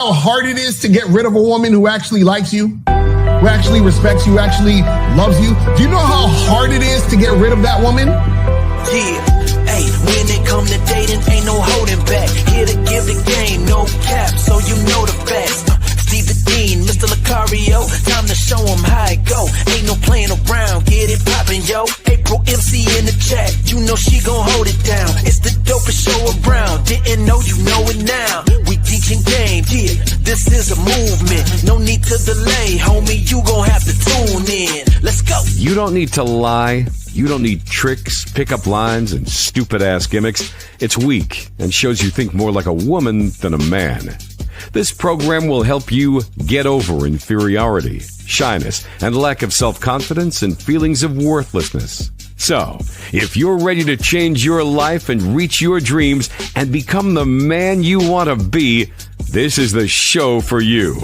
how hard it is to get rid of a woman who actually likes you, who actually respects you, actually loves you? Do you know how hard it is to get rid of that woman? Yeah, hey, when it come to dating, ain't no holding back. Here to give the game, no cap, so you know the facts. Steve the Dean, Mr. Lucario, time to show him how it go. Ain't no playing around, get it poppin', yo. April MC in the chat, you know she gon' hold it down. It's the dopest show around, didn't know you know it now. We teaching game, yeah, this is a movement. No need to delay, homie, you gon' have to tune in. Let's go. You don't need to lie. You don't need tricks, pickup lines, and stupid-ass gimmicks. It's weak and shows you think more like a woman than a man. This program will help you get over inferiority, shyness, and lack of self-confidence and feelings of worthlessness. So, if you're ready to change your life and reach your dreams and become the man you want to be, this is the show for you.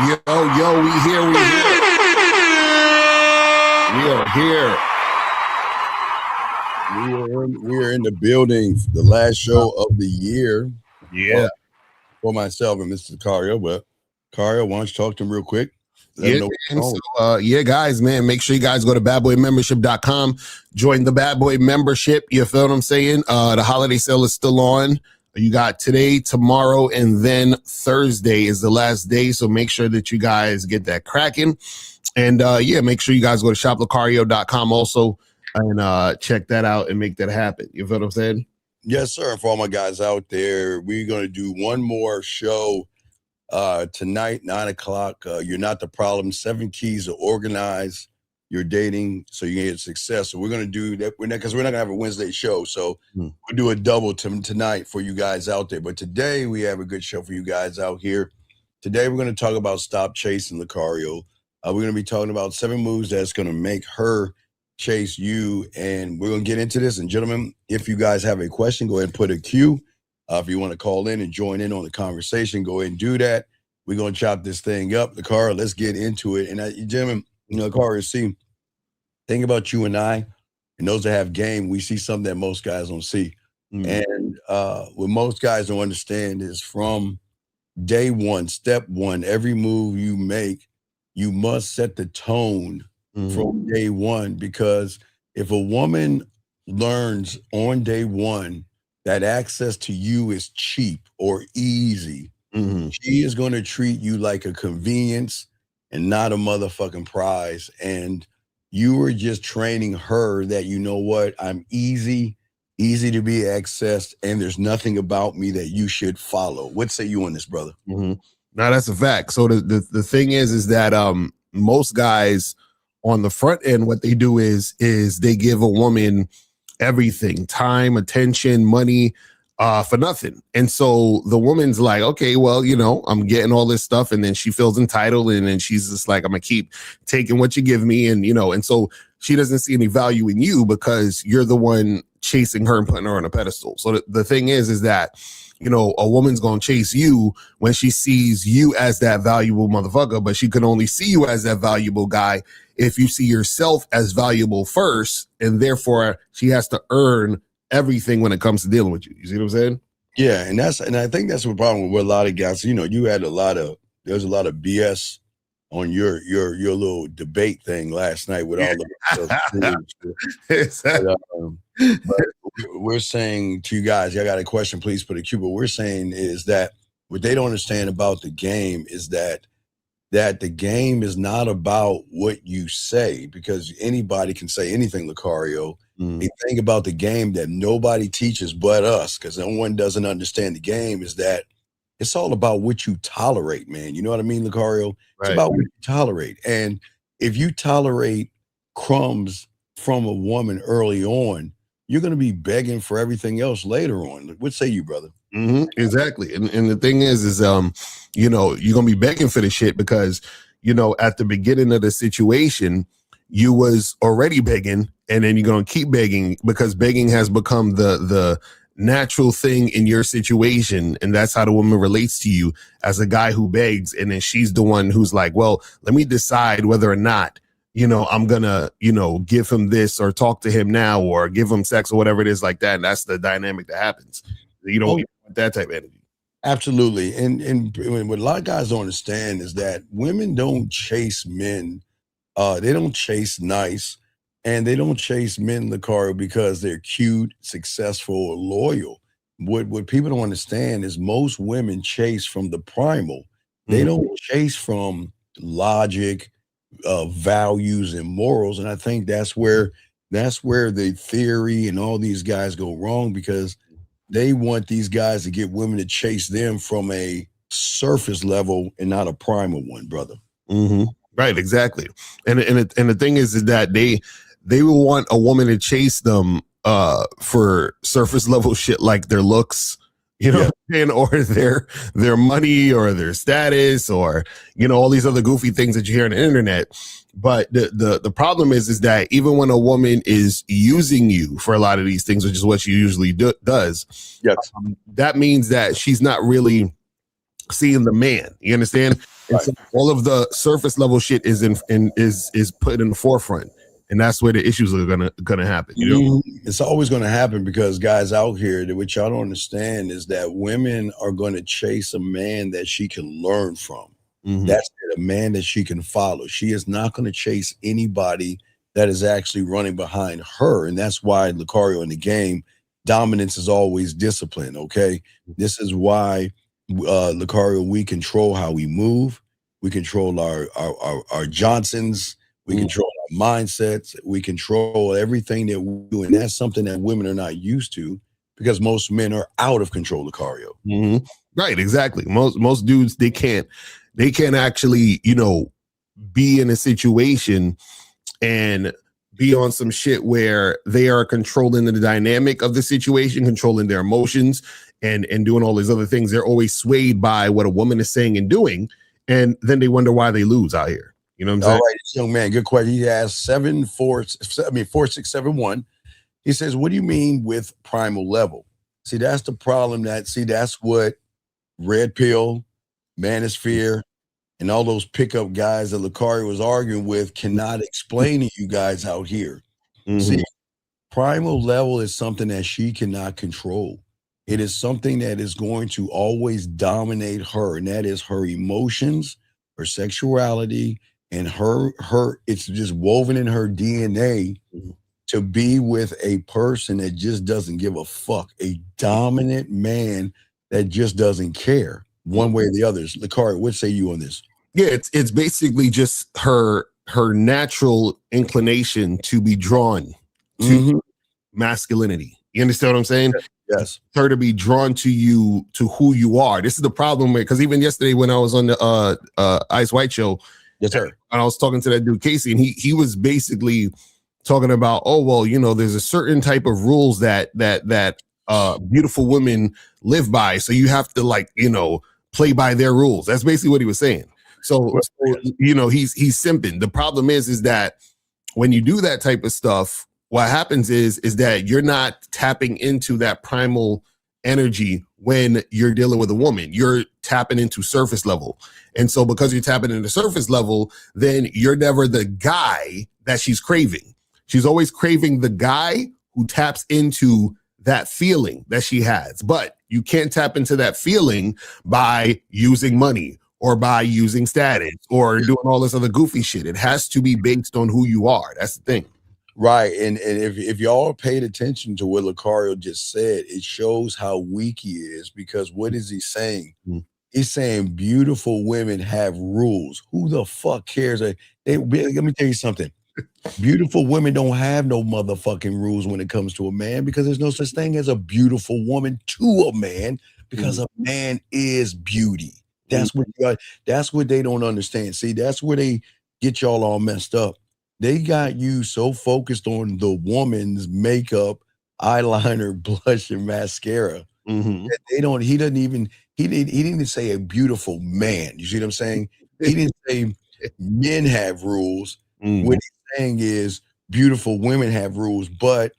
Yo, we here. We are here. We are in the building. The last show of the year. Yeah. For myself and Mr. Cario. But Cario, why don't you talk to him real quick? Guys, man, make sure you guys go to badboymembership.com. Join the Bad Boy membership. You feel what I'm saying? The holiday sale is still on. You got today, tomorrow, and then Thursday is the last day. So make sure that you guys get that cracking. And make sure you guys go to shoplucario.com also and check that out and make that happen. You feel what I'm saying? Yes, sir. And for all my guys out there, we're going to do one more show tonight, 9 o'clock. You're not the problem. 7 keys to organize your dating so you can get success. So we're going to do that because we're not going to have a Wednesday show. So we'll do a double tonight for you guys out there. But today we have a good show for you guys out here. Today we're going to talk about stop chasing Lucario. We're going to be talking about 7 moves that's going to make her chase you. And we're going to get into this. And gentlemen, if you guys have a question, go ahead and put a Q. If you want to call in and join in on the conversation, go ahead and do that. We're going to chop this thing up. Lucario, let's get into it. And gentlemen, Lucario, see, think about you and I, and those that have game, we see something that most guys don't see. And what most guys don't understand is from day one, step one, every move you make, you must set the tone from day one, because if a woman learns on day one that access to you is cheap or easy, she is going to treat you like a convenience and not a motherfucking prize. And you are just training her that, you know what, I'm easy to be accessed, and there's nothing about me that you should follow. What say you on this, brother? No, that's a fact. So the thing is that most guys on the front end, what they do is they give a woman everything, time, attention, money, for nothing. And so the woman's like, okay, well, I'm getting all this stuff. And then she feels entitled. And then she's just like, I'm going to keep taking what you give me. And, and so she doesn't see any value in you because you're the one chasing her and putting her on a pedestal. So the thing is that, a woman's going to chase you when she sees you as that valuable motherfucker, but she can only see you as that valuable guy if you see yourself as valuable first. And therefore she has to earn everything when it comes to dealing with you. You see what I'm saying? Yeah. And I think that's the problem with a lot of guys. You had there's a lot of BS on your little debate thing last night with all the stuff. But we're saying to you guys, I got a question, please put a Q. But we're saying is that what they don't understand about the game is that the game is not about what you say, because anybody can say anything, Lucario. The thing about the game that nobody teaches but us, because no one doesn't understand the game, is that it's all about what you tolerate, man. You know what I mean, Lucario? It's about what you tolerate. And if you tolerate crumbs from a woman early on, you're going to be begging for everything else later on. What say you, brother? Exactly. And the thing is you're going to be begging for the shit because, at the beginning of the situation, you was already begging, and then you're going to keep begging because begging has become the natural thing in your situation. And that's how the woman relates to you, as a guy who begs. And then she's the one who's like, well, let me decide whether or not, I'm gonna, give him this or talk to him now or give him sex or whatever it is like that. And that's the dynamic that happens. You don't want that type of energy. Absolutely. And what a lot of guys don't understand is that women don't chase men. They don't chase nice, and they don't chase men, Lucario, because they're cute, successful, or loyal. What people don't understand is most women chase from the primal. They don't chase from logic, values, and morals. And I think that's where the theory and all these guys go wrong, because they want these guys to get women to chase them from a surface level and not a primal one, brother. Right, exactly. And the thing is that they will want a woman to chase them for surface level shit like their looks, you know, or their money or their status, or, you know, all these other goofy things that you hear on the internet. But the problem is that even when a woman is using you for a lot of these things, which is what she usually does, that means that she's not really seeing the man. You understand? And so all of the surface level shit is is put in the forefront, and that's where the issues are gonna happen. You know, it's always gonna happen, because guys out here, what y'all don't understand is that women are gonna chase a man that she can learn from. That's a man that she can follow. She is not gonna chase anybody that is actually running behind her, and that's why, Lucario, in the game, dominance is always discipline. Okay, this is why, Lucario, we control how we move, we control our Johnsons, we control our mindsets, we control everything that we do, and that's something that women are not used to, because most men are out of control, Lucario. Right, exactly. Most dudes, they can't actually, you know, be in a situation and be on some shit where they are controlling the dynamic of the situation, controlling their emotions, and doing all these other things. They're always swayed by what a woman is saying and doing, and then they wonder why they lose out here. You know what I'm saying? All right, young man, good question. He asked 4671. He says, "What do you mean with primal level?" See, that's the problem. That's what Red Pill, Manosphere, and all those pickup guys that Lucario was arguing with cannot explain to you guys out here. See, primal level is something that she cannot control. It is something that is going to always dominate her, and that is her emotions, her sexuality, and her it's just woven in her DNA to be with a person that just doesn't give a fuck, a dominant man that just doesn't care one way or the other. Lucario, what say you on this? Yeah, it's basically just her natural inclination to be drawn to masculinity. You understand what I'm saying? Yes. Her to be drawn to you, to who you are. This is the problem, because even yesterday when I was on the Ice White show, yes, sir, and I was talking to that dude Casey, and he was basically talking about, oh well, you know, there's a certain type of rules that beautiful women live by, so you have to, like, you know, play by their rules. That's basically what he was saying. So you know, he's simping. The problem is that when you do that type of stuff, what happens is that you're not tapping into that primal energy when you're dealing with a woman. You're tapping into surface level. And so because you're tapping into surface level, then you're never the guy that she's craving. She's always craving the guy who taps into that feeling that she has. But you can't tap into that feeling by using money or by using status or doing all this other goofy shit. It has to be based on who you are. That's the thing. Right. And if y'all paid attention to what Lucario just said, it shows how weak he is, because what is he saying? He's saying beautiful women have rules. Who the fuck cares? Let me tell you something. Beautiful women don't have no motherfucking rules when it comes to a man, because there's no such thing as a beautiful woman to a man, because a man is beauty. That's what they don't understand. See, that's where they get y'all all messed up. They got you so focused on the woman's makeup, eyeliner, blush, and mascara that he didn't even say a beautiful man. You see what I'm saying? He didn't say men have rules. What he's saying is beautiful women have rules, but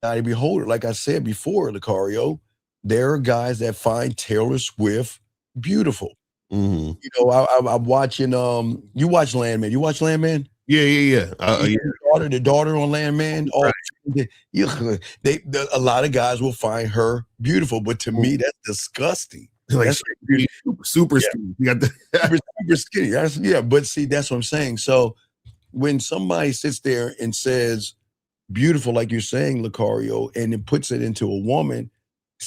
I beholder, like I said before, Lucario, there are guys that find Taylor Swift beautiful. You know, I'm watching. You watch Landman. You watch Landman? Yeah. The daughter on Landman. Oh, a lot of guys will find her beautiful, but to me, that's disgusting. Like That's super skinny. You got the super skinny. But see, that's what I'm saying. So when somebody sits there and says beautiful, like you're saying, Lucario, and then puts it into a woman,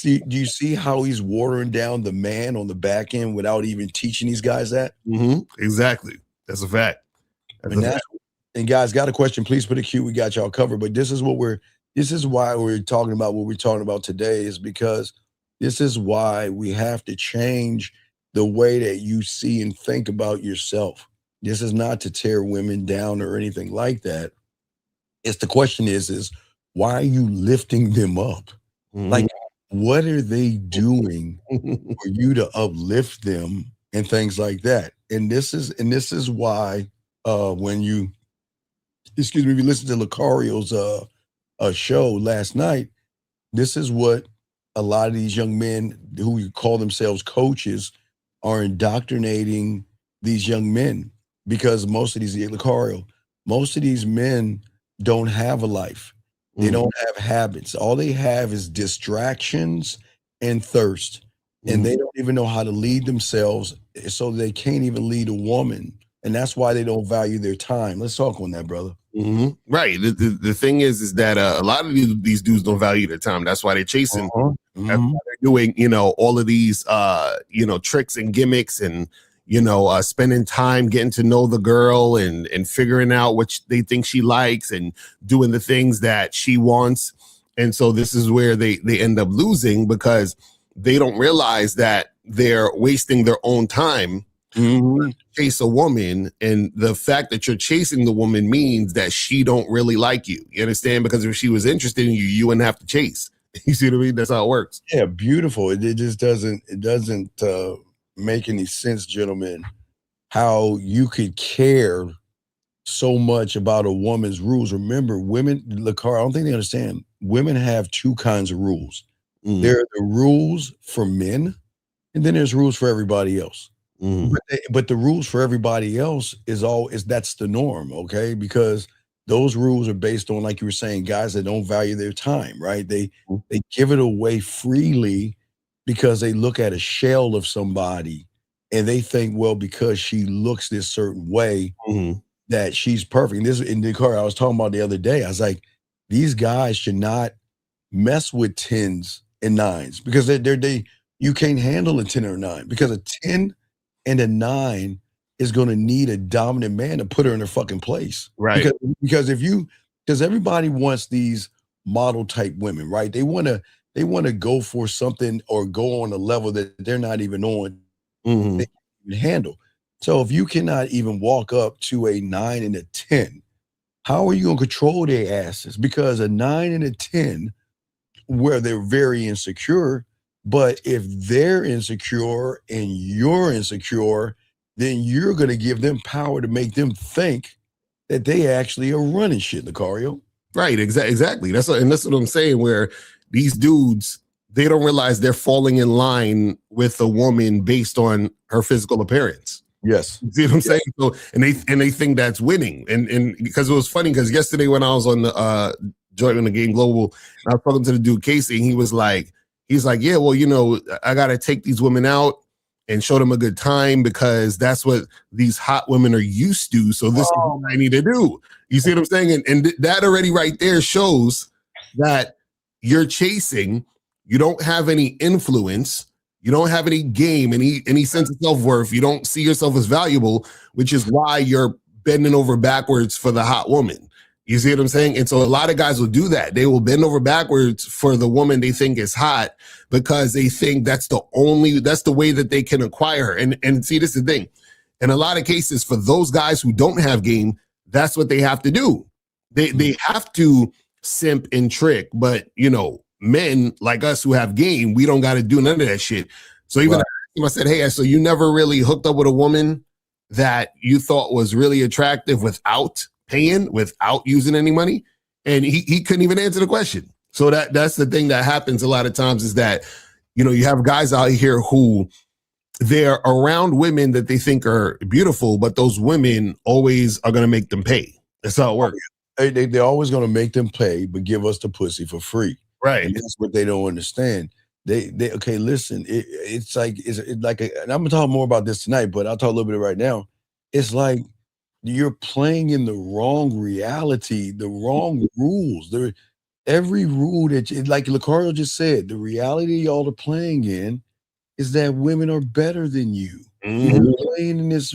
do you see how he's watering down the man on the back end without even teaching these guys that? Exactly. That's a fact. And guys, got a question, please put a Q. We got y'all covered. But this is why we're talking about what we're talking about today, is because this is why we have to change the way that you see and think about yourself. This is not to tear women down or anything like that. It's the question is why are you lifting them up? Like, what are they doing for you to uplift them and things like that? And this is why when you listen to Lucario's show last night, this is what a lot of these young men who call themselves coaches are indoctrinating these young men, because most of these men don't have a life. They don't have habits. All they have is distractions and thirst. And they don't even know how to lead themselves, so they can't even lead a woman. And that's why they don't value their time. Let's talk on that, brother. Right. The thing is that a lot of these dudes don't value their time. That's why they're chasing. That's why they're doing, all of these, tricks and gimmicks and, spending time getting to know the girl and figuring out what they think she likes and doing the things that she wants. And so this is where they end up losing, because they don't realize that they're wasting their own time to chase a woman. And the fact that you're chasing the woman means that she don't really like you. You understand? Because if she was interested in you, you wouldn't have to chase. You see what I mean? That's how it works. Yeah, beautiful. It just doesn't make any sense, gentlemen, how you could care so much about a woman's rules. Remember, women, Lacar, I don't think they understand. Women have two kinds of rules. There are the rules for men, and then there's rules for everybody else. But the rules for everybody else is that's the norm, okay? Because those rules are based on, like you were saying, guys that don't value their time, right? They give it away freely because they look at a shell of somebody and they think, well, because she looks this certain way, that she's perfect. And this in the car I was talking about the other day, I was like, these guys should not mess with 10s and 9s, because you can't handle a 10 or a 9, because a 10 and a 9 is going to need a dominant man to put her in her fucking place. Right. Because everybody wants these model type women, right? They want to go for something or go on a level that they're not even on, they can handle. So if you cannot even walk up to a 9 and a 10, how are you going to control their asses? Because a 9 and a 10, where they're very insecure, but if they're insecure and you're insecure, then you're going to give them power to make them think that they actually are running shit, Lucario. Right, exactly. That's what I'm saying, where these dudes, they don't realize they're falling in line with a woman based on her physical appearance. Yes. You see what I'm saying? So, and they think that's winning. And because it was funny, because yesterday when I was on the joint on the Game Global, and I was talking to the dude Casey, and he's like, yeah, well, I got to take these women out and show them a good time, because that's what these hot women are used to. So this is what I need to do. You see what I'm saying? And that already right there shows that you're chasing. You don't have any influence. You don't have any game, any sense of self-worth. You don't see yourself as valuable, which is why you're bending over backwards for the hot woman. You see what I'm saying? And so a lot of guys will do that. They will bend over backwards for the woman they think is hot, because they think that's the way that they can acquire her. And see, this is the thing. In a lot of cases, for those guys who don't have game, that's what they have to do. They have to simp and trick, but men like us who have game, we don't got to do none of that shit. So even I said, hey, so you never really hooked up with a woman that you thought was really attractive without paying, without using any money? And he couldn't even answer the question. So that's the thing that happens a lot of times, is that, you have guys out here who they're around women that they think are beautiful, but those women always are going to make them pay. That's how it works. They're always going to make them pay, but give us the pussy for free. Right. And that's what they don't understand. They okay, listen, it's like, and I'm going to talk more about this tonight, but I'll talk a little bit right now. It's like you're playing in the wrong reality, the wrong rules. Every rule like Lucario just said, the reality y'all are playing in is that women are better than you. You're playing in this,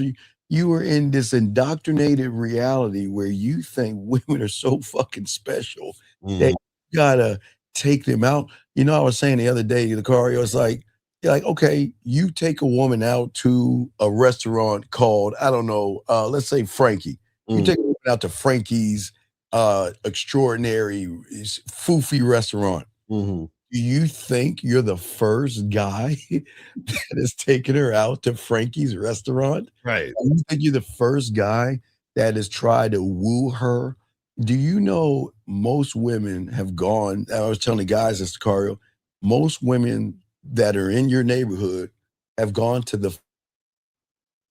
you are in this indoctrinated reality where you think women are so fucking special that you gotta take them out. You know, I was saying the other day, Lucario, it's like, okay, you take a woman out to a restaurant called, I don't know, let's say Frankie. You take a woman out to Frankie's extraordinary foofy restaurant. Do you think you're the first guy that is taking her out to Frankie's restaurant? Right. Do you think you're the first guy that has tried to woo her? Do you know most women have gone, I was telling the guys this, Lucario, most women that are in your neighborhood have gone to the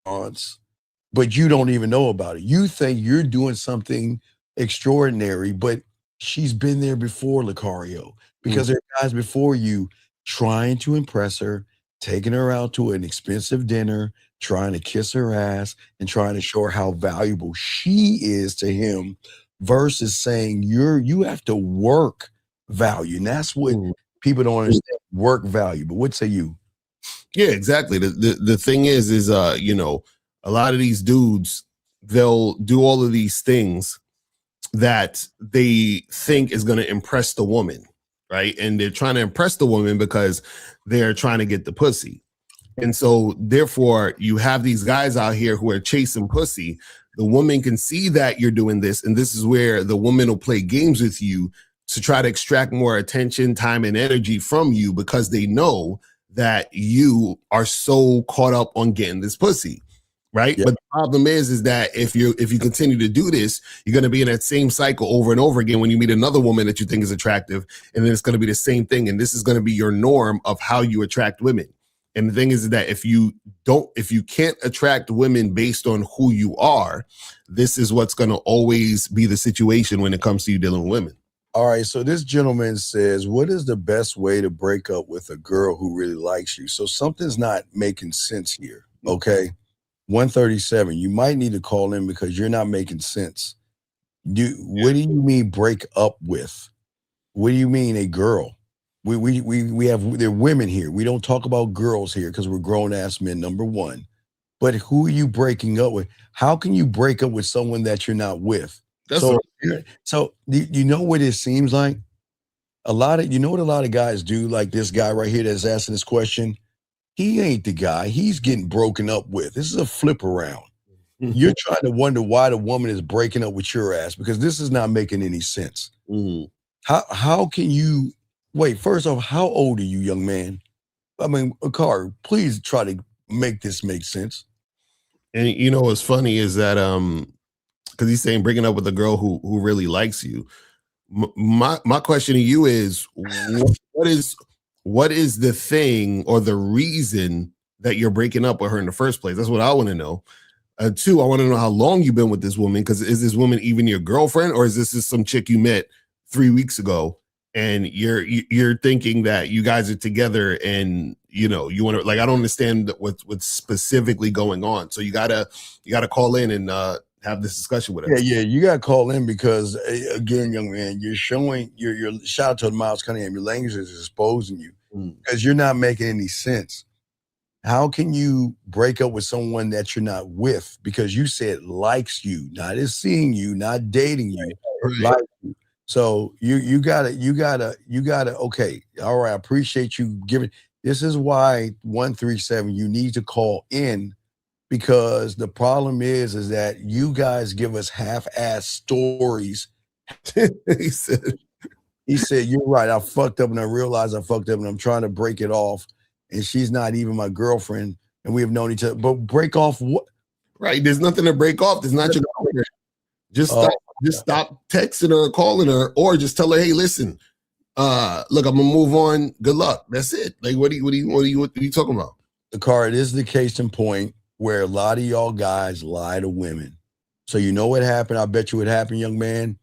restaurants, but you don't even know about it. You think you're doing something extraordinary, but she's been there before, Lucario, because there are guys before you trying to impress her, taking her out to an expensive dinner, trying to kiss her ass and trying to show her how valuable she is to him, versus saying you have to work value. And that's what people don't understand, work value. But what say you? Yeah, exactly. The thing is you know, a lot of these dudes, they'll do all of these things that they think is going to impress the woman, right? And they're trying to impress the woman because they're trying to get the pussy. And so therefore you have these guys out here who are chasing pussy. The woman can see that you're doing this, and this is where the woman will play games with you to try to extract more attention, time, and energy from you, because they know that you are so caught up on getting this pussy. Right. Yeah. But the problem is that if you continue to do this, you're going to be in that same cycle over and over again when you meet another woman that you think is attractive. And then it's going to be the same thing. And this is going to be your norm of how you attract women. And the thing is that if you can't attract women based on who you are, this is what's going to always be the situation when it comes to you dealing with women. All right. So this gentleman says, what is the best way to break up with a girl who really likes you? So something's not making sense here. Okay. 137, you might need to call in because you're not making sense. What do you mean break up with? What do you mean a girl? We have, there are women here. We don't talk about girls here because we're grown ass men, number one. But who are you breaking up with? How can you break up with someone that you're not with? So you know what it seems like? You know what a lot of guys do, like this guy right here that's asking this question? He ain't the guy. He's getting broken up with. This is a flip around. You're trying to wonder why the woman is breaking up with your ass, because this is not making any sense. How can you wait? First off, how old are you, young man? I mean, Akari, please try to make this make sense. And you know what's funny is that because he's saying breaking up with a girl who really likes you. My question to you is, what is the thing or the reason that you're breaking up with her in the first place? That's what I want to know. Two, I want to know how long you've been with this woman, because is this woman even your girlfriend, or is this just some chick you met 3 weeks ago and you're thinking that you guys are together and you know you want to, like, I don't understand what's specifically going on. So you gotta call in and have this discussion with us. Yeah, you gotta call in because again, young man, you're showing your shout out to Miles Cunningham, your language is exposing you because you're not making any sense. How can you break up with someone that you're not with? Because you said likes you, not is seeing you, not dating you, like you. So you gotta, okay, all right, I appreciate you giving. This is why 137, you need to call in, because the problem is that you guys give us half-ass stories. He said, you're right, I fucked up and I realized I fucked up and I'm trying to break it off. And she's not even my girlfriend, and we have known each other. But break off what? Right. There's nothing to break off. There's not your girlfriend. Just stop texting her or calling her, or just tell her, hey, listen, look, I'm gonna move on. Good luck. That's it. Like, what are you talking about? Car, it is the case in point where a lot of y'all guys lie to women. So you know what happened? I bet you what happened, young man.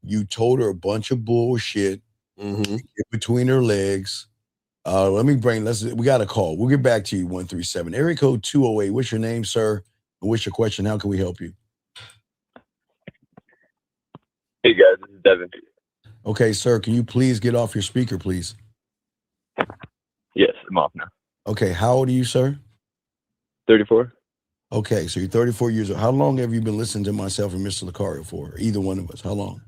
You told her a bunch of bullshit get between her legs. We got a call. We'll get back to you, 137. Area code 208. What's your name, sir? And what's your question? How can we help you? Hey guys, this is Devin. Okay, sir, can you please get off your speaker, please? Yes, I'm off now. Okay, how old are you, sir? 34. Okay, so you're 34 years old. How long have you been listening to myself and Mr. Lucario for? Either one of us. How long?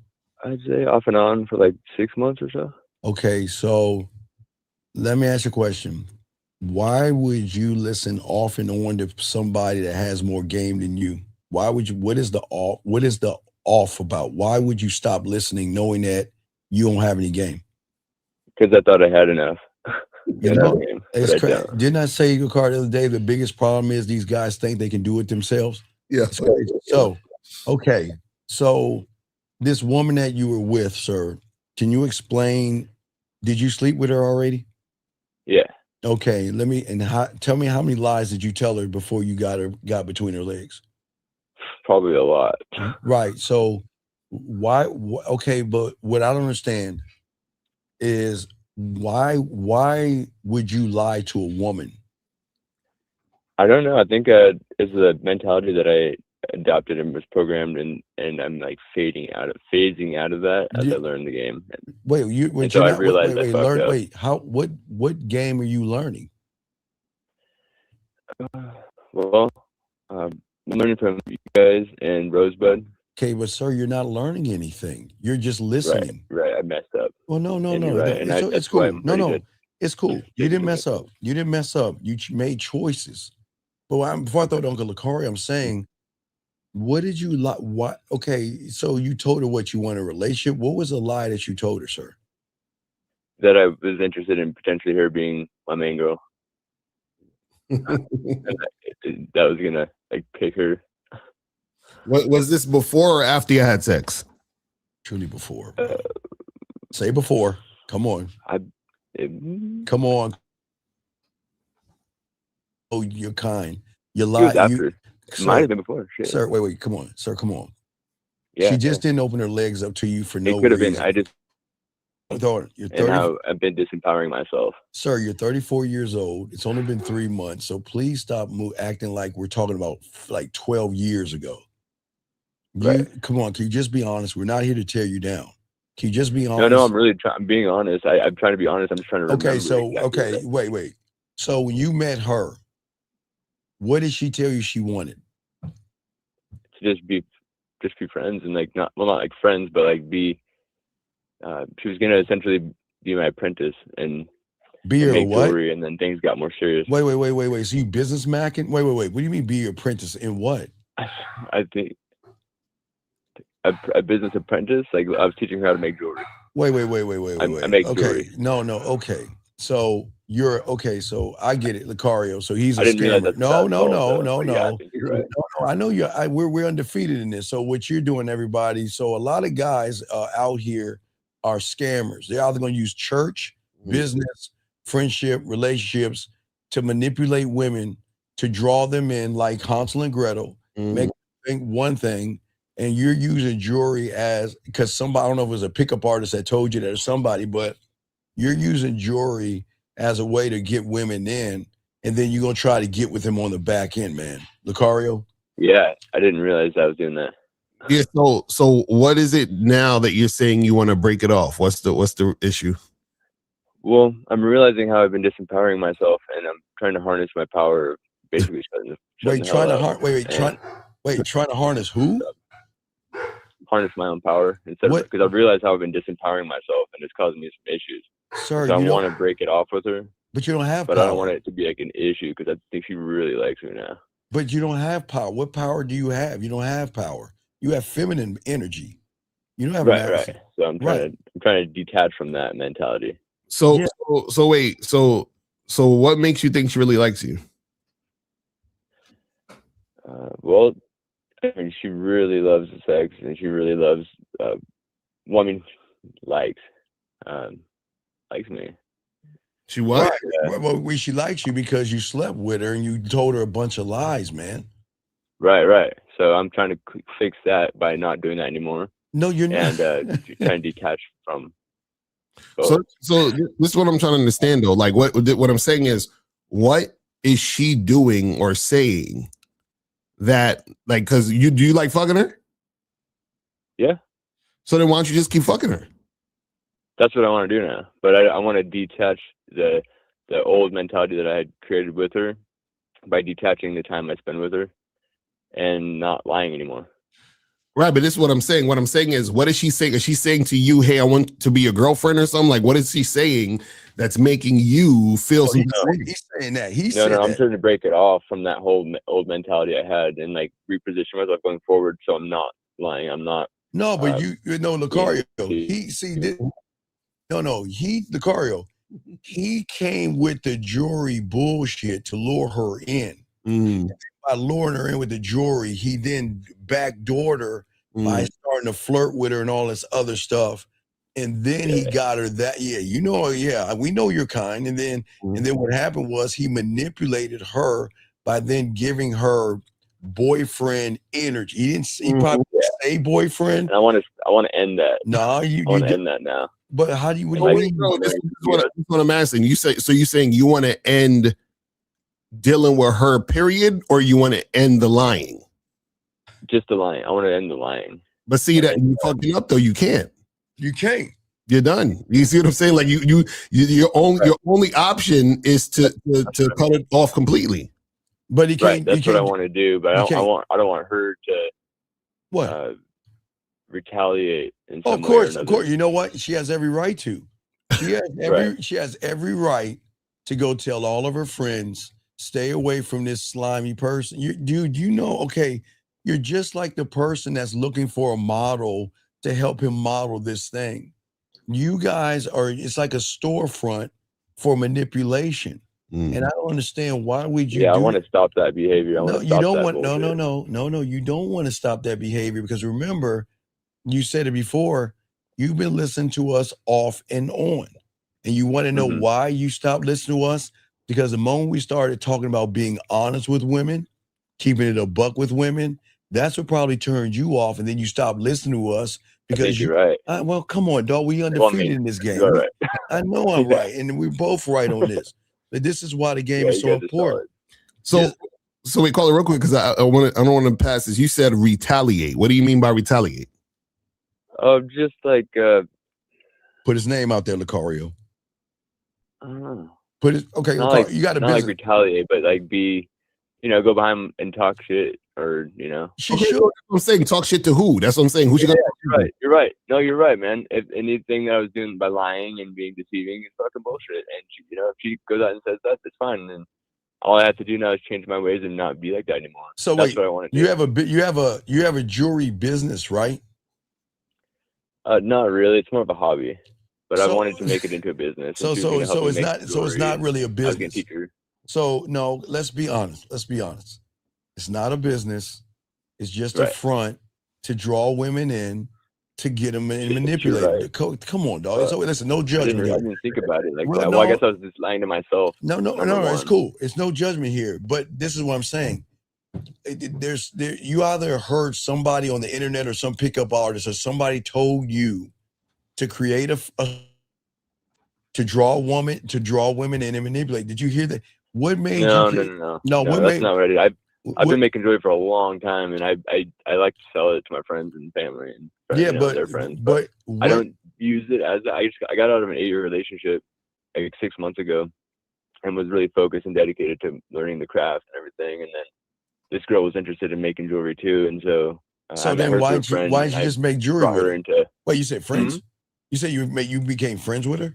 I'd say off and on for like 6 months or so. Okay, so let me ask you a question. Why would you listen off and on to somebody that has more game than you? Why would you? What is the off about? Why would you stop listening knowing that you don't have any game? Because I thought I had enough. You know, it's crazy. Didn't I say, Car, the other day, the biggest problem is these guys think they can do it themselves? Yeah. So, okay. So this woman that you were with, sir, can you explain, did you sleep with her already? Yeah. Okay, tell me how many lies did you tell her before you got between her legs? Probably a lot. Right. So okay, but what I don't understand is why would you lie to a woman? I don't know. I think it's the mentality that I adopted and was programmed, and I'm like phasing out of that as I learn the game. Wait, I realized what game are you learning? Well, I'm learning from you guys and Rosebud. Okay, but sir, you're not learning anything. You're just listening. Right. I messed up. Well, no. Right. It's cool. No. It's cool. You didn't mess up. You didn't mess up. You made choices. But before I thought Uncle Lucario, I'm saying, what did you lie? What? Okay, so you told her what you want in a relationship. What was the lie that you told her, sir? That I was interested in potentially her being my main girl. That was gonna like pick her. What was this before or after you had sex? Truly before. Say before. Come on. Come on. Oh, you're kind. You lied. After. Might have been before. Shit. Sir, wait. Come on. Sir, come on. Yeah, she just didn't open her legs up to you for no reason. It could have been. I just. And how I've been disempowering myself. Sir, you're 34 years old. It's only been 3 months. So please stop acting like we're talking about like 12 years ago. Come on. Can you just be honest? We're not here to tear you down. Can you just be honest? No, I'm really trying. I'm being honest. I'm trying to be honest. I'm just trying to remember. Okay, wait. So when you met her, what did she tell you she wanted? To just be friends and like not like friends, but like be. She was gonna essentially be my apprentice and be your make what? Jewelry, and then things got more serious. Wait. So you business macking? Wait. What do you mean be your apprentice in what? I think a business apprentice. Like I was teaching her how to make jewelry. Wait. I make jewelry. No. Okay. So you're okay. So I get it, Lucario. So he's a scammer. No. I know you're. We're undefeated in this. So what you're doing, everybody. So a lot of guys out here are scammers. They're either going to use church, business, friendship, relationships to manipulate women to draw them in, like Hansel and Gretel, make them think one thing, and you're using jewelry as because somebody, I don't know if it was a pickup artist that told you that or somebody, but you're using jewelry as a way to get women in, and then you're gonna try to get with them on the back end, man. Lucario? Yeah, I didn't realize I was doing that. Yeah. So what is it now that you're saying you want to break it off? What's the issue? Well, I'm realizing how I've been disempowering myself, and I'm trying to harness my power. Basically, trying to harness who? Harness my own power instead of because I've realized how I've been disempowering myself, and it's causing me some issues. Sir, so I want to break it off with her. But you don't have power. I don't want it to be like an issue because I think she really likes me now. But you don't have power. What power do you have? You don't have power. You have feminine energy. You don't have right. So I'm trying to detach from that mentality. So wait. So what makes you think she really likes you? Well, I mean, she really loves the sex, and she really loves. Likes me. She what? Right. Well, she likes you because you slept with her and you told her a bunch of lies, man. Right. So I'm trying to fix that by not doing that anymore. No, you're not. And trying to detach from both. So this is what I'm trying to understand though. Like what I'm saying is, what is she doing or saying that, like, because do you like fucking her? Yeah. So then why don't you just keep fucking her? That's what I want to do now. But I want to detach the old mentality that I had created with her by detaching the time I spend with her and not lying anymore. Right, but this is what I'm saying. What I'm saying is, what is she saying? Is she saying to you, hey, I want to be your girlfriend or something? Like, what is she saying that's making you feel something? He's saying that. I'm trying to break it off from that whole old mentality I had and like reposition myself going forward so I'm not lying. I'm not. No, but you know, Lucario, Lucario, he came with the jewelry bullshit to lure her in. By luring her in with the jewelry, he then backdoored her by starting to flirt with her and all this other stuff. And then he got her that, we know your kind. And then what happened was he manipulated her by then giving her boyfriend energy. He probably didn't say boyfriend. And I want to end that. No, I want to end that now. But how do you? This is what I'm asking. You saying you want to end dealing with her, period, or you want to end the lying? Just the lying. I want to end the lying. But see that you fucking up though. You can't. You can't. You're done. You see what I'm saying? Like your only option is to cut it off completely. But he can't. That's what I want to do. But I don't want her to retaliate. In some of course. You know what? She has every right to. She has every right to go tell all of her friends, stay away from this slimy person. You're just like the person that's looking for a model to help him model this thing. You guys it's like a storefront for manipulation. And I don't understand why would you. I want to stop that behavior. You don't want to stop that behavior because remember, you said it before, you've been listening to us off and on. And you want to know why you stopped listening to us? Because the moment we started talking about being honest with women, keeping it a buck with women, that's what probably turned you off. And then you stopped listening to us because you're right. Well, come on, dog. We undefeated in this game. Right. I know I'm right. And we're both right on this. But this is why the game is so important. So we call it real quick because I don't want to pass this. You said retaliate. What do you mean by retaliate? Just like put his name out there, Lucario. I don't know. Lucario, you got a business. Not like retaliate, but like go behind him and talk shit, or I'm saying talk shit to who? That's what I'm saying. Who you right? You're right. No, you're right, man. If anything that I was doing by lying and being deceiving is fucking bullshit, and if she goes out and says that, it's fine. And all I have to do now is change my ways and not be like that anymore. So that's what I want to do. You have a jewelry business, right? Not really. It's more of a hobby, but I wanted to make it into a business. So it's not really a business. So no, let's be honest. It's not a business. It's just a front to draw women in, to get them and manipulate them. Come on, dog. So listen, no judgment. I didn't think about it like that. Well, I guess I was just lying to myself. No, it's cool. It's no judgment here. But this is what I'm saying. You either heard somebody on the internet or some pickup artist or somebody told you to create to draw women in and manipulate. Did you hear that? What made No. No, that's not ready. I've been making jewelry for a long time, and I like to sell it to my friends and family and their friends. But I don't use it as I got out of an 8-year relationship like 6 months ago, and was really focused and dedicated to learning the craft and everything. And then this girl was interested in making jewelry too, and so then why didn't you just make jewelry with her? Wait, you said friends? Mm-hmm. You said you became friends with her?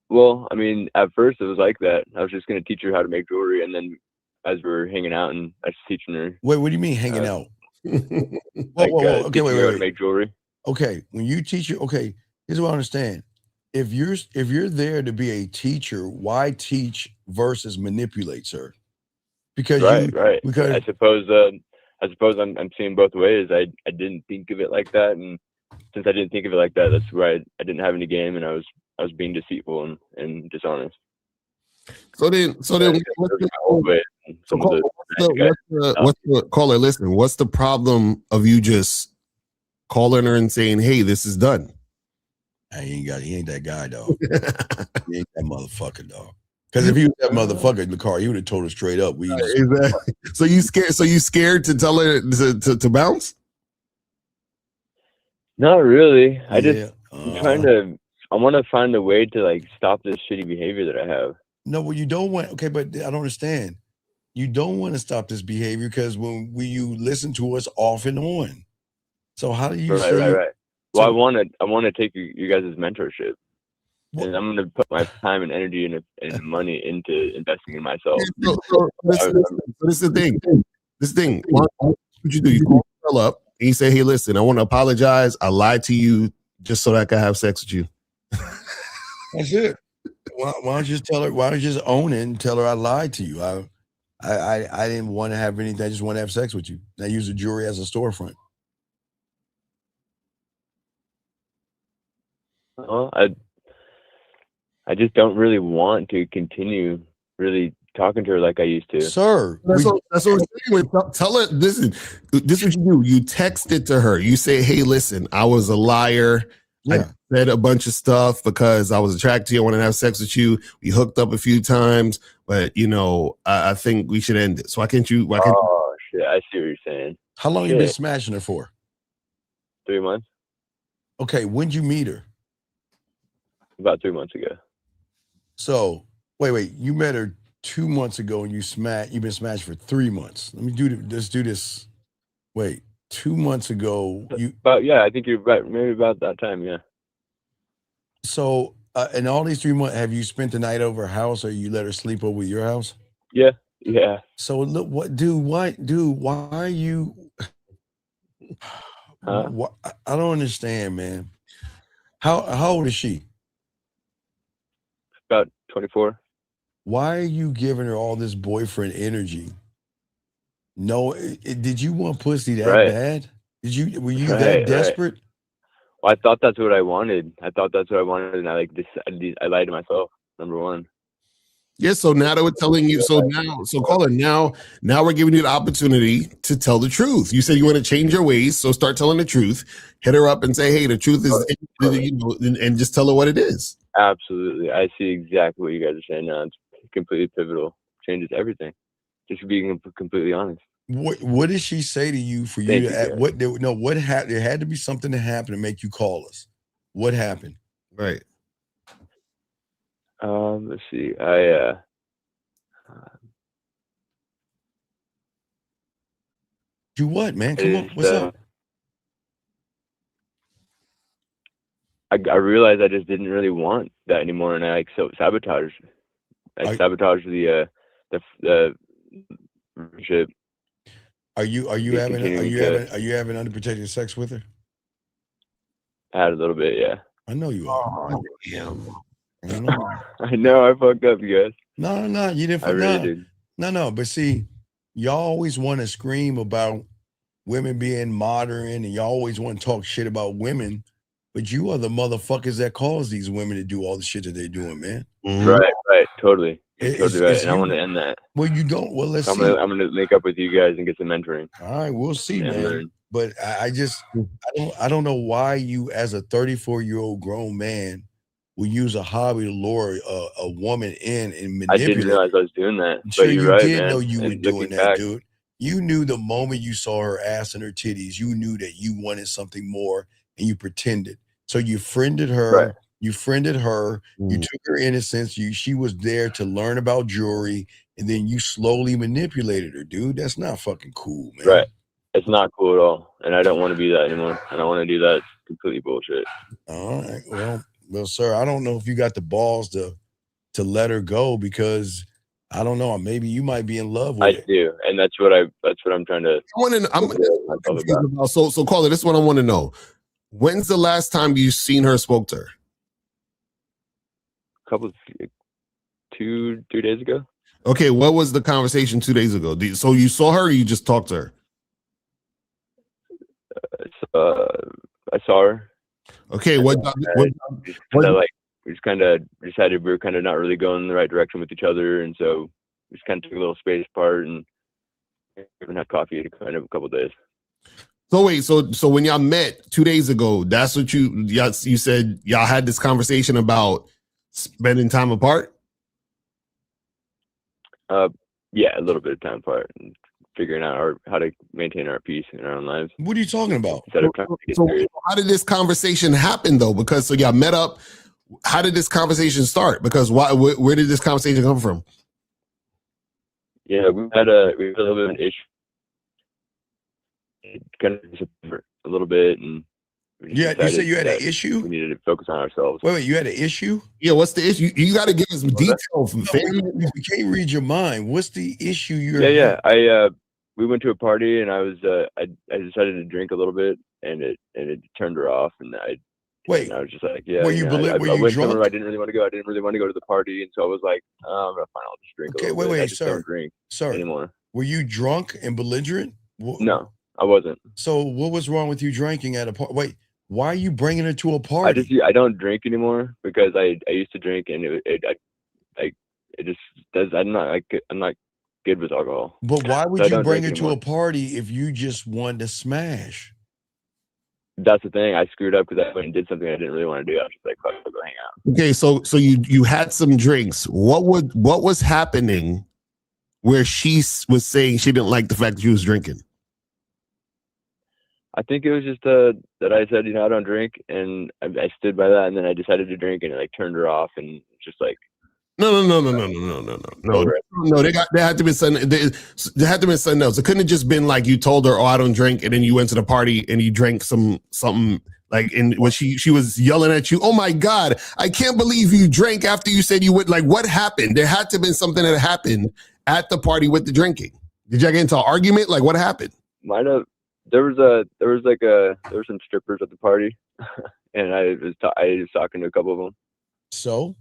Well, I mean, at first it was like that. I was just going to teach her how to make jewelry, and then as we're hanging out, and I was teaching her. Wait, what do you mean hanging out? Okay, wait. How to make jewelry. Okay, when you teach her, here's what I understand. If you're there to be a teacher, why teach versus manipulate, sir? Because right. Because I suppose I'm seeing both ways. I didn't think of it like that, and since I didn't think of it like that, that's where I didn't have any game, and I was was being deceitful and dishonest. So then, caller? Listen, what's the problem of you just calling her and saying, "Hey, this is done"? He ain't that guy, dog. He ain't that motherfucker, dog. Because if he was that motherfucker in the car, he would have told her straight up. Exactly. So you scared to tell her to bounce? Not really. I just I want to find a way to like stop this shitty behavior that I have. No, well, you don't want. Okay, but I don't understand. You don't want to stop this behavior because when you listen to us off and on. So how do you? Right. Well, I want to take you guys' mentorship, and I'm going to put my time and energy and money into investing in myself. So this is the thing. This thing. What you do? You call the girl up and you say, "Hey, listen, I want to apologize. I lied to you just so that I can have sex with you." That's it. Why don't you just tell her? Why don't you just own it and tell her I lied to you? I didn't want to have anything. I just want to have sex with you. I use the jewelry as a storefront. Well, I just don't really want to continue really talking to her like I used to. Sir, that's what I'm saying. Tell her, this is what you do. You text it to her. You say, "Hey, listen, I was a liar. Yeah. I said a bunch of stuff because I was attracted to you. I wanted to have sex with you. We hooked up a few times, but I think we should end it. So why can't you?" Oh shit! I see what you're saying. How long you been smashing her for? 3 months. Okay, when'd you meet her? About 3 months ago. So wait, you met her 2 months ago and you've been smashed for 3 months. Let's do this. Wait, 2 months ago I think you're right, maybe about that time, yeah. So in all these 3 months, have you spent the night over her house or you let her sleep over your house? Yeah. So look, why are you I don't understand, man. How old is she? About 24. Why are you giving her all this boyfriend energy? No, did you want pussy that bad? Were you that desperate? Right. Well, I thought that's what I wanted. And I lied to myself. Number one. Yeah, so now that we're telling you, so Colin, now we're giving you the opportunity to tell the truth. You said you want to change your ways, so start telling the truth. Hit her up and say, "Hey, the truth is," and just tell her what it is. Absolutely, I see exactly what you guys are saying now. It's completely pivotal. Changes everything. Just being completely honest. What did she say to you for you to add? What happened? There had to be something to happen to make you call us. What happened? Right. Let's see. Do what, man? Come on. What's up? I realized I just didn't really want that anymore, and I sabotaged. Sabotaged the relationship. Are you having unprotected sex with her? I had a little bit, yeah. I know you are. Oh, damn. I know I fucked up, you guys. No, you didn't fuck up. I really did. No, but see, y'all always want to scream about women being modern and y'all always want to talk shit about women, but you are the motherfuckers that cause these women to do all the shit that they're doing, man. Mm-hmm. Right, totally. Totally right. And I want to end that. Well, you don't. Well, let's see. I'm gonna make up with you guys and get some mentoring. All right, we'll see, man. But I don't know why you, as a 34-year-old grown man, will use a hobby to lure a woman in and manipulate. I didn't realize I was doing that. I'm sure you did know you were doing that, dude. You knew the moment you saw her ass and her titties, you knew that you wanted something more, and you pretended. So you friended her. Right. You friended her. You took her innocence. She was there to learn about jewelry, and then you slowly manipulated her, dude. That's not fucking cool, man. Right. It's not cool at all, and I don't want to be that anymore. I don't want to do that. It's completely bullshit. All right. Well, sir, I don't know if you got the balls to let her go because I don't know. Maybe you might be in love with her. I do, and that's what I'm trying to. I'm confused about. So, Carla, this is what I want to know. When's the last time you seen her, spoke to her? Two days ago. Okay, what was the conversation 2 days ago? So you saw her or you just talked to her? I saw her. Okay, what we just kind of decided we were kind of not really going in the right direction with each other, and so we just kind of took a little space apart and haven't had coffee in kind of a couple of days. So wait, so when y'all met 2 days ago, that's what you said y'all had this conversation about spending time apart? Yeah, a little bit of time apart and figuring out how to maintain our peace in our own lives. What are you talking about? So how did this conversation happen though? Because so y'all met up. How did this conversation start? Because where did this conversation come from? Yeah, we had a little bit of an issue. It kind of disappeared a little bit, and yeah, you said you had an issue. We needed to focus on ourselves. Wait, you had an issue? Yeah, what's the issue? You got to give us some details. We can't read your mind. What's the issue you're? Yeah. We went to a party, and I decided to drink a little bit, and it turned her off, and I was just like, yeah. Were you drunk? I didn't really want to go. I didn't really want to go to the party, and so I was like, oh, I'm gonna fine. I'll just drink. Okay, a little bit. Wait, sir. Don't drink anymore. Were you drunk and belligerent? No, I wasn't. So what was wrong with you drinking at a party? Wait, why are you bringing her to a party? I don't drink anymore because I used to drink, and I'm not good with alcohol. But why would you bring her to a party if you just wanted to smash? That's the thing. I screwed up because I went and did something I didn't really want to do. I was just like, fuck, I'll go hang out. Okay, so you had some drinks. What was happening where she was saying she didn't like the fact that you was drinking? I think it was just that I said, I don't drink, and I stood by that, and then I decided to drink, and it like turned her off, and just like. No. There had to be something. There had to be something else. It couldn't have just been like you told her, "Oh, I don't drink," and then you went to the party and you drank something like. And when she was yelling at you, "Oh my God, I can't believe you drank after you said you would." Like, what happened? There had to have been something that happened at the party with the drinking. Did y'all get into an argument? Like, what happened? Might have. There was some strippers at the party, and I was talking to a couple of them. So.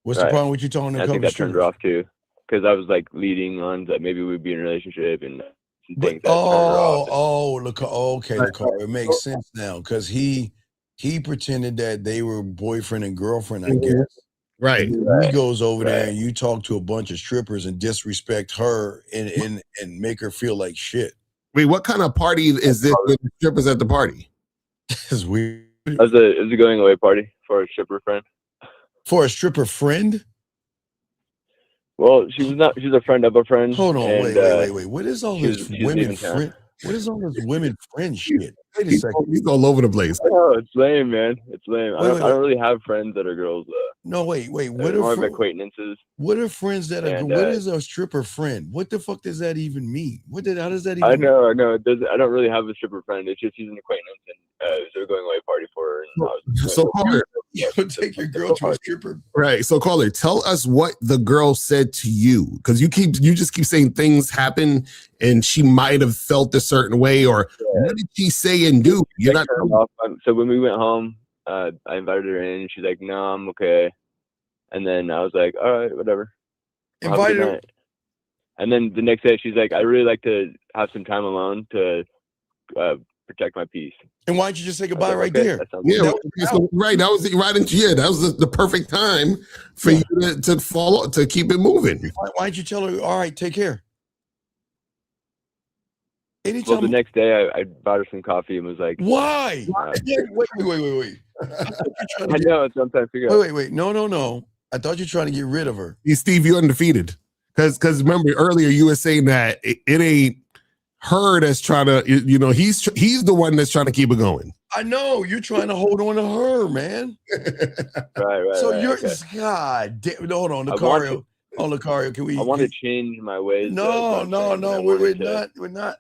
What's the problem with you talking to I think that turned her off too, because I was like leading on that maybe we'd be in a relationship and some things. Okay, it makes sense now because he pretended that they were boyfriend and girlfriend, I guess. Right. He goes over there and you talk to a bunch of strippers and disrespect her and make her feel like shit. Wait, what kind of party is this with the strippers at the party? It's weird. It was a going away party for a stripper friend. For a stripper friend? Well, she's a friend of a friend. Hold on, wait. What is all this women friend? What is all this women friend shit? Wait a second. He's all over the place. Oh, it's lame, man. It's lame. I don't really have friends that are girls. No, wait. What are more of acquaintances? What are friends that are? What is a stripper friend? What the fuck does that even mean? How does that even? I know. I don't really have a stripper friend. It's just she's an acquaintance, and it was a going away party for her. And so caller, you take your girl to a stripper, right? So caller, tell us what the girl said to you, because you just keep saying things happen, and she might have felt a certain way, or what did she say and do? You're not. So when we went home, I invited her in, and she's like, "No, I'm okay." And then I was like, "All right, whatever." Invited her. And then the next day, she's like, "I really like to have some time alone to protect my peace." And why don't you just say goodbye right there? Yeah, right. That was right into that was the perfect time for you to follow to keep it moving. Why don't you tell her, "All right, take care"? Anytime. Well, the next day, I bought her some coffee and was like, "Why? Wait. I know it's sometimes figure out. Wait. No. I thought you were trying to get rid of her. Steve, you're undefeated. Because remember earlier you were saying that it ain't her that's trying to, he's the one that's trying to keep it going. I know you're trying to hold on to her, man. Right. So you're okay. God damn. Hold on, Lucario. Lucario, can we? I want to change my ways. No. We're not.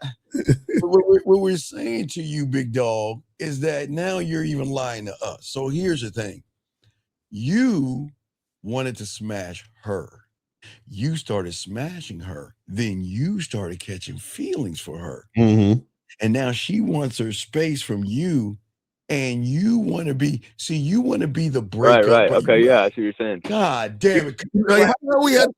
what we're saying to you, big dog, is that now you're even lying to us. So here's the thing: you wanted to smash her. You started smashing her. Then you started catching feelings for her. Mm-hmm. And now she wants her space from you and you want to be the breakup. Right. Okay, yeah, I see what you're saying. God damn it. Like, how we had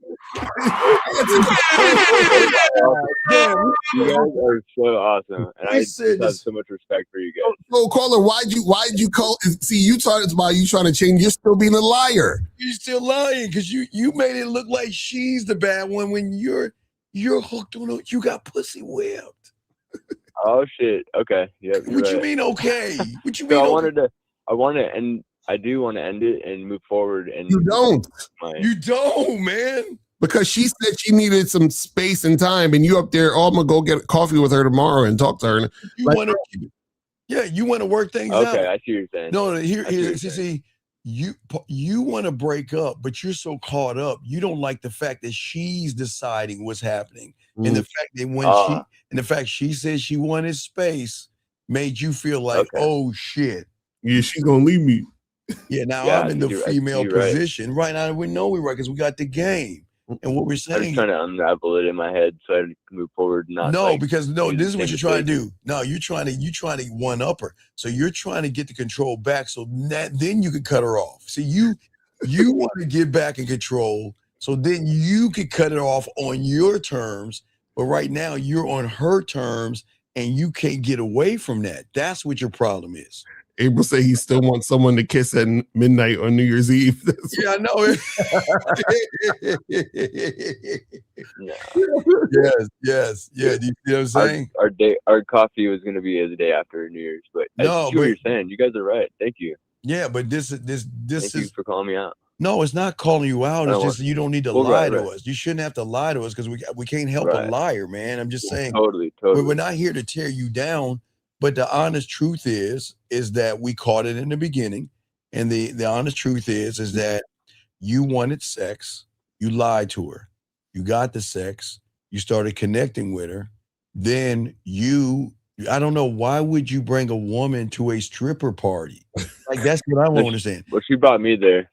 You guys are so awesome, and I just have so much respect for you guys. So, caller, why'd you call? See, you talking about you trying to change. You're still being a liar. You're still lying because you made it look like she's the bad one when you're hooked on it. You got pussy whipped. Oh shit. Okay. Yeah. What you mean? Okay. What you So mean? I want to end. I do want to end it and move forward. And you don't. You don't, man. Because she said she needed some space and time, and you up there. Oh, I'm gonna go get coffee with her tomorrow and talk to her. You want to work things out. Okay, I see what you're saying. No, see, you want to break up, but you're so caught up. You don't like the fact that she's deciding what's happening, and the fact that she said she wanted space made you feel like, oh shit, yeah, she's gonna leave me. Yeah, now I'm in the female position right now. We know we're right because we got the game. And what we're saying, I'm trying to unravel it in my head so I can move forward. This is what you're trying to do. No, you're trying to one up her. So you're trying to get the control back, so that then you can cut her off. See, you want to get back in control, so then you can cut it off on your terms. But right now you're on her terms, and you can't get away from that. That's what your problem is. April say he still wants someone to kiss at midnight on New Year's Eve. Yeah, I know. Yes. Yeah, do you see what I'm saying? Our coffee was going to be the day after New Year's, but I see what you're saying. You guys are right. Thank you. Yeah, but this Thank is you for calling me out. No, it's not calling you out. It's just you don't need to lie to us. You shouldn't have to lie to us because we can't help a liar, man. I'm just saying. Totally. We're not here to tear you down. But the honest truth is that we caught it in the beginning. And the honest truth is that you wanted sex. You lied to her. You got the sex. You started connecting with her. Then I don't know, why would you bring a woman to a stripper party? Like, that's what I won't understand. Well, she brought me there.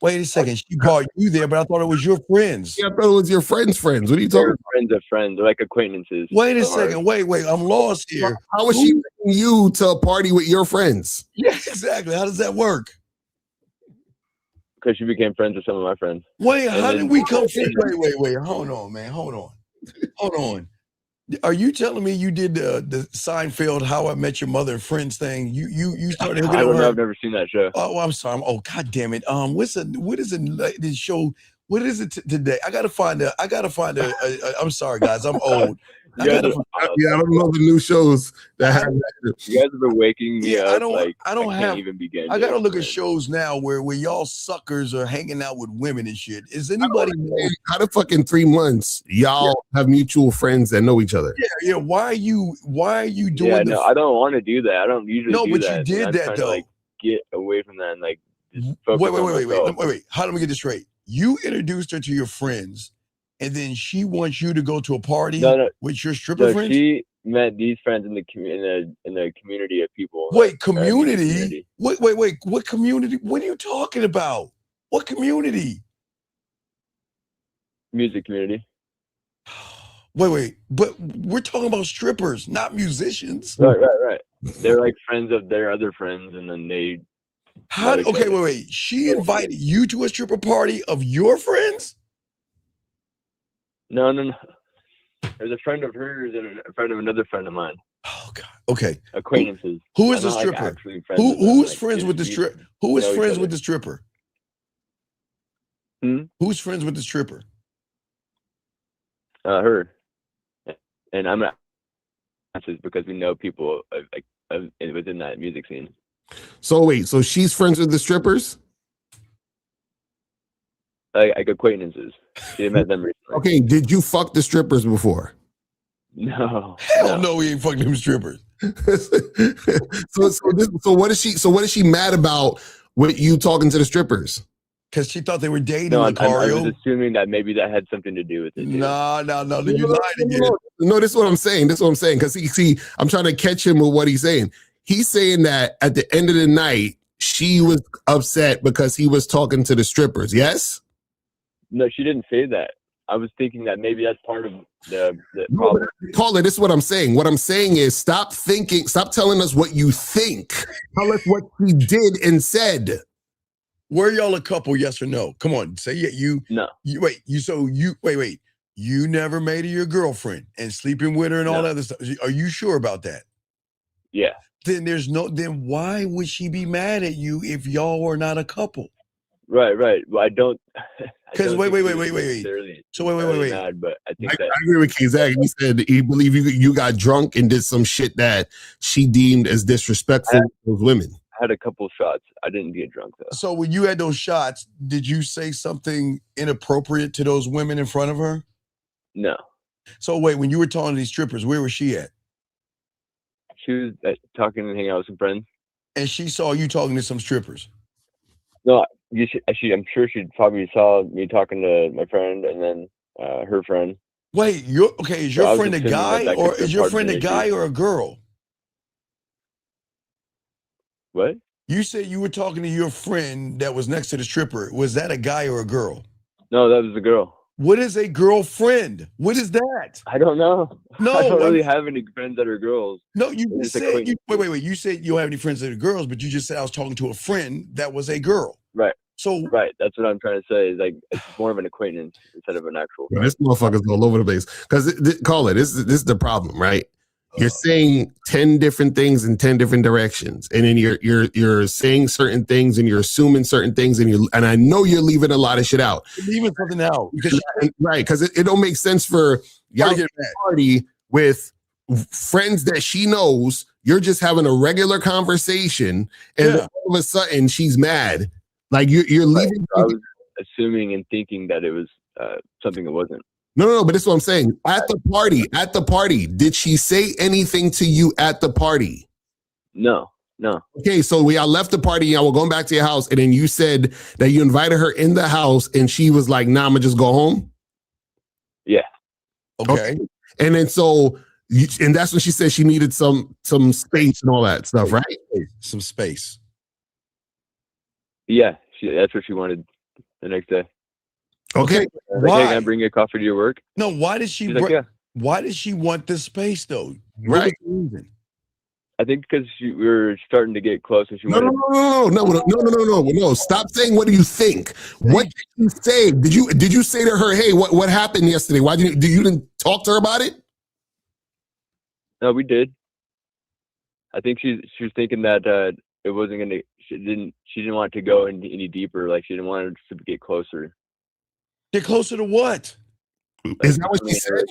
Wait a second. She brought you there, but I thought it was your friends. Yeah, I thought it was your friends' friends. What are you talking about? Friends of friends. They're like acquaintances. Wait a second. Wait. I'm lost here. How was she bringing you to a party with your friends? Yeah, exactly. How does that work? Because she became friends with some of my friends. Wait, how did we come from? Wait. Hold on, man. Hold on. Are you telling me you did the Seinfeld How I Met Your Mother and Friends thing? You started hooking up with her? I've never seen that show. Oh, I'm sorry. Oh, god damn it. What is it this show? What is it today? I gotta find a I'm sorry, guys. I'm old. I don't know the new shows that have. You guys have been waking me up. I can't even begin. I gotta look at shows now where y'all suckers are hanging out with women and shit. Is anybody how the fuck in 3 months y'all have mutual friends that know each other? Yeah. Why are you doing? Yeah, no, I don't want to do that. I don't usually. No, do but that. you did that though. Get away from that and wait. How do we get this straight? You introduced her to your friends, and then she wants you to go to a party with your stripper friends? She met these friends in the community of people. Wait, community? Wait. What community? What are you talking about? What community? Music community. Wait. But we're talking about strippers, not musicians. Right. They're like friends of their other friends, and then they. Wait. She invited you to a stripper party of your friends? No. There's a friend of hers and a friend of another friend of mine. Oh God. Okay. Acquaintances. Who is the stripper? Who's friends with the stripper? Who is friends with the stripper? Who's friends with the stripper? Her. And I'm not. Because we know people within that music scene. So wait, so she's friends with the strippers? Like acquaintances. She met them recently. Okay, did you fuck the strippers before? No. Hell no, we ain't fucking them strippers. So what is she mad about with you talking to the strippers? Because she thought they were dating. No, I was assuming that maybe that had something to do with it. No. You lied again. No, this is what I'm saying. Because see, I'm trying to catch him with what he's saying. He's saying that at the end of the night, she was upset because he was talking to the strippers. Yes? No, she didn't say that. I was thinking that maybe that's part of the problem. Caller, this is what I'm saying. What I'm saying is stop telling us what you think. Tell us what he did and said. Were y'all a couple, yes or no? Come on, say yeah. No. Wait. You never made her your girlfriend and sleeping with her and all that other stuff. Are you sure about that? Yeah. Then why would she be mad at you if y'all were not a couple? Right. Well, I don't. Because wait. So wait. Mad, but I think I agree with Kizak. He said he believed you got drunk and did some shit that she deemed as disrespectful to those women. I had a couple shots. I didn't get drunk though. So when you had those shots, did you say something inappropriate to those women in front of her? No. So wait, when you were talking to these strippers, where was she at? She was talking and hanging out with some friends. And she saw you talking to some strippers? No, I'm sure she probably saw me talking to my friend and then her friend. Wait, is your friend a guy or is your friend a guy or a girl? What? You said you were talking to your friend that was next to the stripper. Was that a guy or a girl? No, that was a girl. What is a girlfriend? What is that? I don't know. No, I don't really have any friends that are girls. No, you said wait. You said you don't have any friends that are girls, but you just said I was talking to a friend that was a girl. Right. So right, that's what I'm trying to say. Is like it's more of an acquaintance instead of an actual friend. This motherfucker's all over the place. Because this is the problem, right? You're saying 10 different things in 10 different directions, and then you're saying certain things, and you're assuming certain things, and I know you're leaving a lot of shit out. Leaving something out, right? Because it don't make sense for y'all to party with friends that she knows. You're just having a regular conversation, and then all of a sudden she's mad. Like you're leaving. I was assuming and thinking that it was something it wasn't. No, but this is what I'm saying. At the party, did she say anything to you at the party? No. Okay, so we all left the party, y'all were going back to your house, and then you said that you invited her in the house, and she was like, nah, I'm gonna just go home? Yeah. Okay. And then and that's when she said she needed some space and all that stuff, right? Some space. Yeah, that's what she wanted the next day. Okay. Like, hey, can I bring you a coffee to your work? No, why did she? Why did she want this space though? Right. I think because we were starting to get close, and she No. Stop saying what do you think. What did you say? Did you say to her, hey, what happened yesterday? Why you didn't talk to her about it? No, we did. I think she was thinking that it wasn't gonna. She didn't want to go any deeper. Like she didn't want us to get closer. Get closer to what? Is that what she said?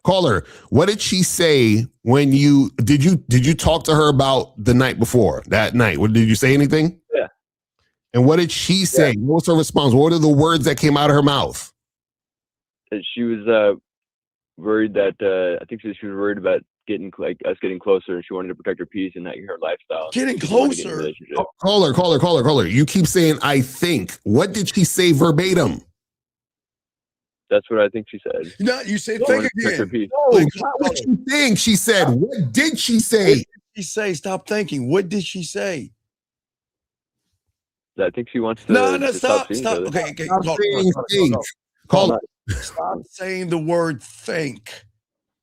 Caller, what did she say when did you talk to her about the night before, that night? Did you say anything? Yeah. And what did she say? Yeah. What was her response? What are the words that came out of her mouth? And she was worried that I think she was worried about us getting closer, and she wanted to protect her peace and her lifestyle. Getting closer. Caller. You keep saying I think. What did she say verbatim? That's what I think she said. No, you said think again. No, what you think she said? What did she say? What did she say? Stop thinking. What did she say? I think she wants to. No, stop. Okay. Call. Stop saying the word think,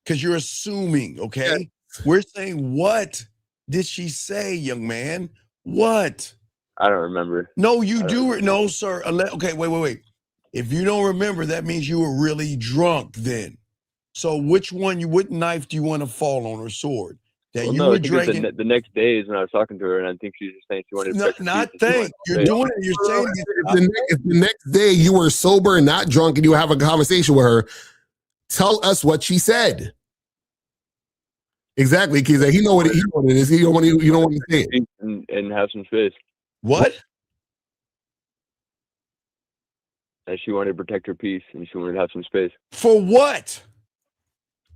because you're assuming. Okay, we're saying what did she say, young man? What? I don't remember. No, you do. No, sir. Okay, wait. If you don't remember, that means you were really drunk then. So what knife do you want to fall on, or sword? That you were drinking. The next day is when I was talking to her, and I think she was just saying she wanted to. Not think. You're doing it. You're saying if the next day you were sober and not drunk, and you have a conversation with her, tell us what she said. Exactly, because he know what it is. You don't want to say it. And have some space. What? And she wanted to protect her peace, and she wanted to have some space. For what?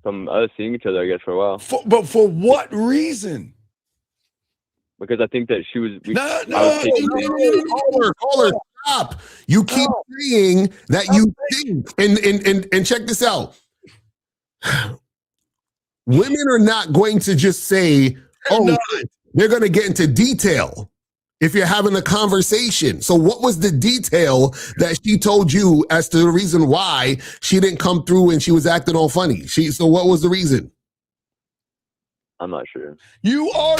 From us seeing each other, I guess, for a while. But for what reason? Because I think that she was. Caller, stop! You keep saying that you think, and check this out. Women are not going to just say, "Oh, they're going to get into detail." if you're having a conversation. So what was the detail that she told you as to the reason why she didn't come through and she was acting all funny? So what was the reason? I'm not sure. You are.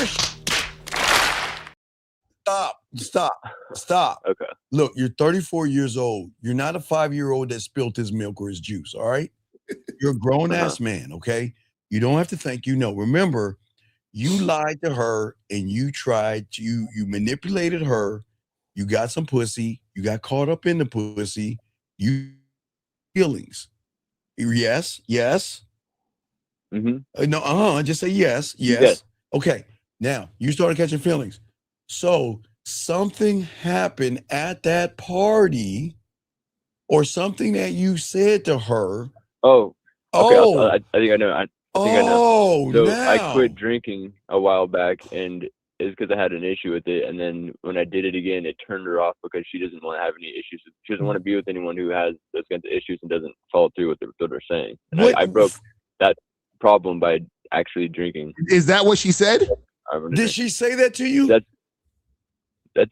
Stop. Okay. Look, you're 34 years old. You're not a 5-year-old that spilled his milk or his juice, all right? You're a grown-ass man, okay? You don't have to think you know. Remember, you lied to her and you manipulated her. You got some pussy. You got caught up in the pussy. You feelings. Yes. Mm-hmm. No, just say yes. Okay, now you started catching feelings. So something happened at that party or something that you said to her. Oh. Okay, I think I know. I think I know. So now. I quit drinking a while back, and it's because I had an issue with it. And then when I did it again, it turned her off because she doesn't want to have any issues. She doesn't want to be with anyone who has those kinds of issues and doesn't follow through with what they're saying. And I broke that problem by actually drinking. Is that what she said? Did she say that to you? That's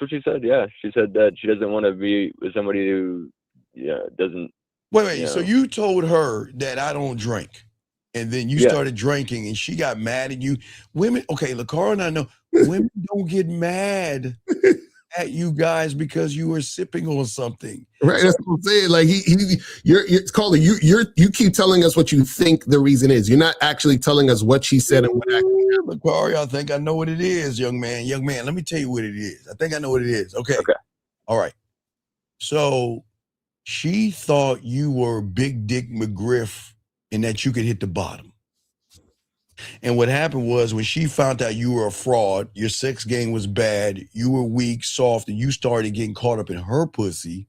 what she said. Yeah, she said that she doesn't want to be with somebody who doesn't. Wait. So you told her that I don't drink, and then you started drinking, and she got mad at you. Women, okay, LaCara and I know women don't get mad at you guys because you were sipping on something. Right, that's what I'm saying. Like it's called you keep telling us what you think the reason is. You're not actually telling us what she said and what actually happened. LaCara, I think I know what it is, young man. Let me tell you what it is. I think I know what it is. Okay. All right. So she thought you were Big Dick McGriff and that you could hit the bottom. And what happened was when she found out you were a fraud, your sex game was bad, you were weak, soft, and you started getting caught up in her pussy,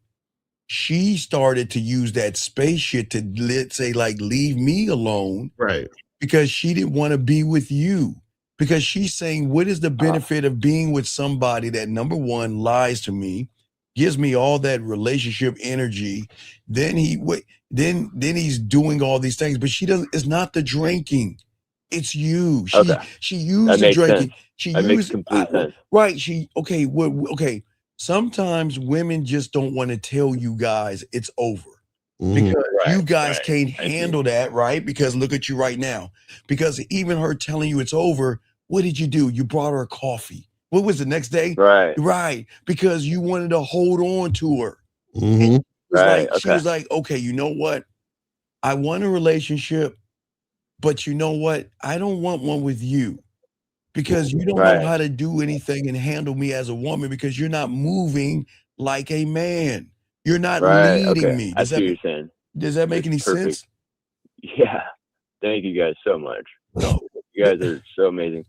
she started to use that space shit to, let's say, like, leave me alone. Right. Because she didn't want to be with you. Because she's saying, what is the benefit of being with somebody that, number one, lies to me, gives me all that relationship energy, then he's doing all these things, but she doesn't. It's not the drinking, it's you. She used the drinking. Sense. She used complete sense. Right. Sometimes women just don't want to tell you guys it's over because you guys can't handle that, right? Because look at you right now. Because even her telling you it's over, what did you do? You brought her coffee. What was the next day? Right. Because you wanted to hold on to her. Mm-hmm. She was like, okay, you know what? I want a relationship, but you know what? I don't want one with you because you don't know how to do anything and handle me as a woman because you're not moving like a man. You're not leading me. I see what you're saying. Does that make any sense? Yeah. Thank you guys so much. No. You guys are so amazing.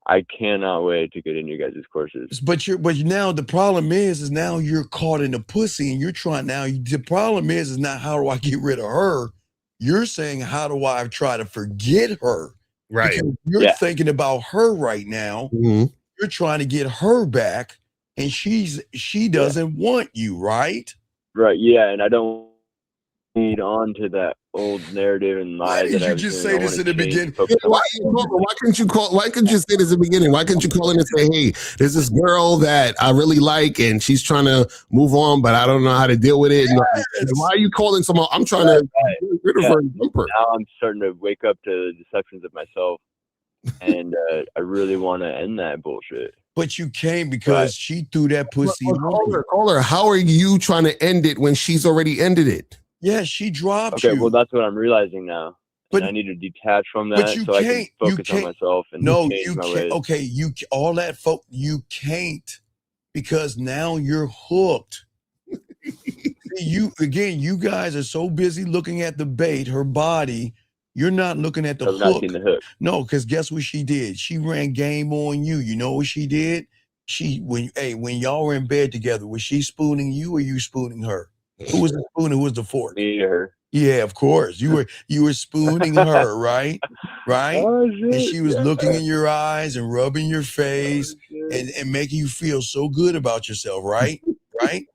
I cannot wait to get in your guys' courses. But now the problem is now you're caught in the pussy and you're trying now. The problem is not how do I get rid of her? You're saying how do I try to forget her? Right. Because you're thinking about her right now. Mm-hmm. You're trying to get her back, and she doesn't want you, right? Right. Yeah, and I don't lead on to that old narrative and lie. Why did you just say this in the beginning? Why couldn't you say this in the beginning? Why couldn't you call in and say, hey, there's this girl that I really like and she's trying to move on, but I don't know how to deal with it. Yes. Why are you calling someone? I'm trying to get rid of her number. Now I'm starting to wake up to the deceptions of myself, and I really want to end that bullshit. But you can't because she threw that pussy. Call her. How are you trying to end it when she's already ended it? Yeah, she dropped you. Okay, well, that's what I'm realizing now. But I need to detach from that so I can focus on myself and change my ways. Okay, you can't because now you're hooked. You guys are so busy looking at the bait, her body. You're not looking at the hook. Not seeing the hook. No, because guess what she did? She ran game on you. You know what she did? When y'all were in bed together, was she spooning you or you spooning her? Who was the spoon? Who was the fork? Me or her. Yeah, of course. You were spooning her, right? Right? Oh, shit. And she was looking in your eyes and rubbing your face and making you feel so good about yourself, right? Right?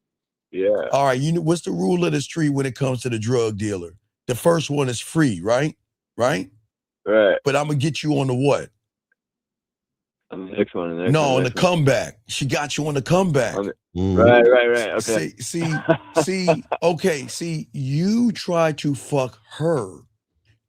Yeah. All right. You know what's the rule of the street when it comes to the drug dealer? The first one is free, right? Right? Right. But I'm gonna get you on the what? On the next one. On the comeback. She got you on the comeback. Right. Okay. See. Okay. See, you try to fuck her,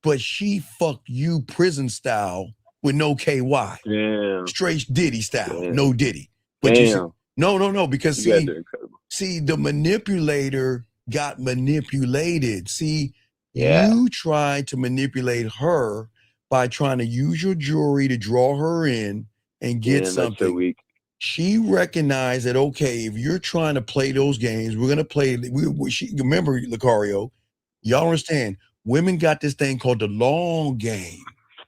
but she fucked you prison style with no KY. Damn. Straight Diddy style. Damn. No Diddy. But Damn. you see, no, because you guys are incredible. See, the manipulator got manipulated. See, yeah. You tried to manipulate her by trying to use your jewelry to draw her in and get something. That's so weak. She recognized that, okay, if you're trying to play those games, we're going to play. Remember, Lucario, y'all understand, women got this thing called the long game.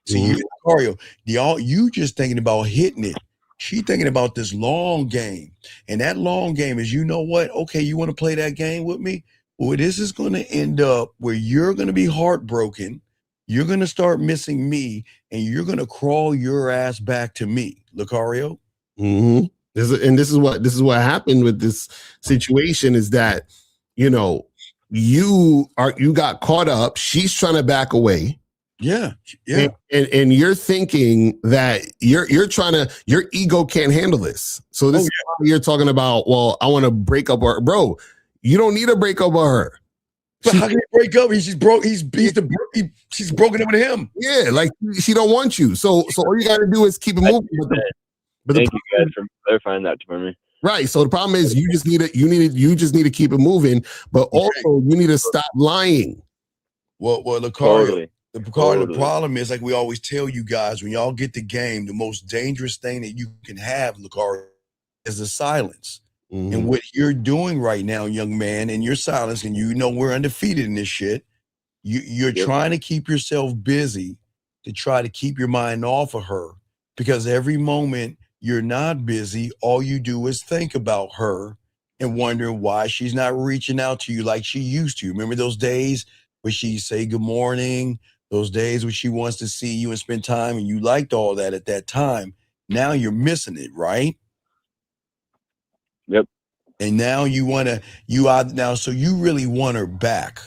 See, Lucario, you just thinking about hitting it. She thinking about this long game. And that long game is, you know what? Okay, you want to play that game with me? Well, this is going to end up where you're going to be heartbroken. You're going to start missing me, and you're going to crawl your ass back to me, Lucario. Mm-hmm. This is what happened with this situation is that, you got caught up. She's trying to back away. Yeah. And you're thinking that your ego can't handle this. So this is why you're talking about, well, I want to break up her. Bro, you don't need to break up with her. But how can he break up? She's broken up with him. Yeah, like she don't want you. So all you got to do is keep it moving. Thank you guys for clarifying that for me. Right. So the problem is you just need to keep it moving, but also you need to stop lying. Well, Lucario, the problem is, like we always tell you guys, when y'all get the game, the most dangerous thing that you can have, Lucario, is the silence. Mm-hmm. And what you're doing right now, young man, and your silence, and we're undefeated in this shit. You're trying to keep yourself busy to try to keep your mind off of her, because every moment you're not busy, all you do is think about her and wondering why she's not reaching out to you like she used to. Remember those days where she'd say good morning, those days when she wants to see you and spend time, and you liked all that at that time. Now you're missing it, right? Yep. And now so you really want her back.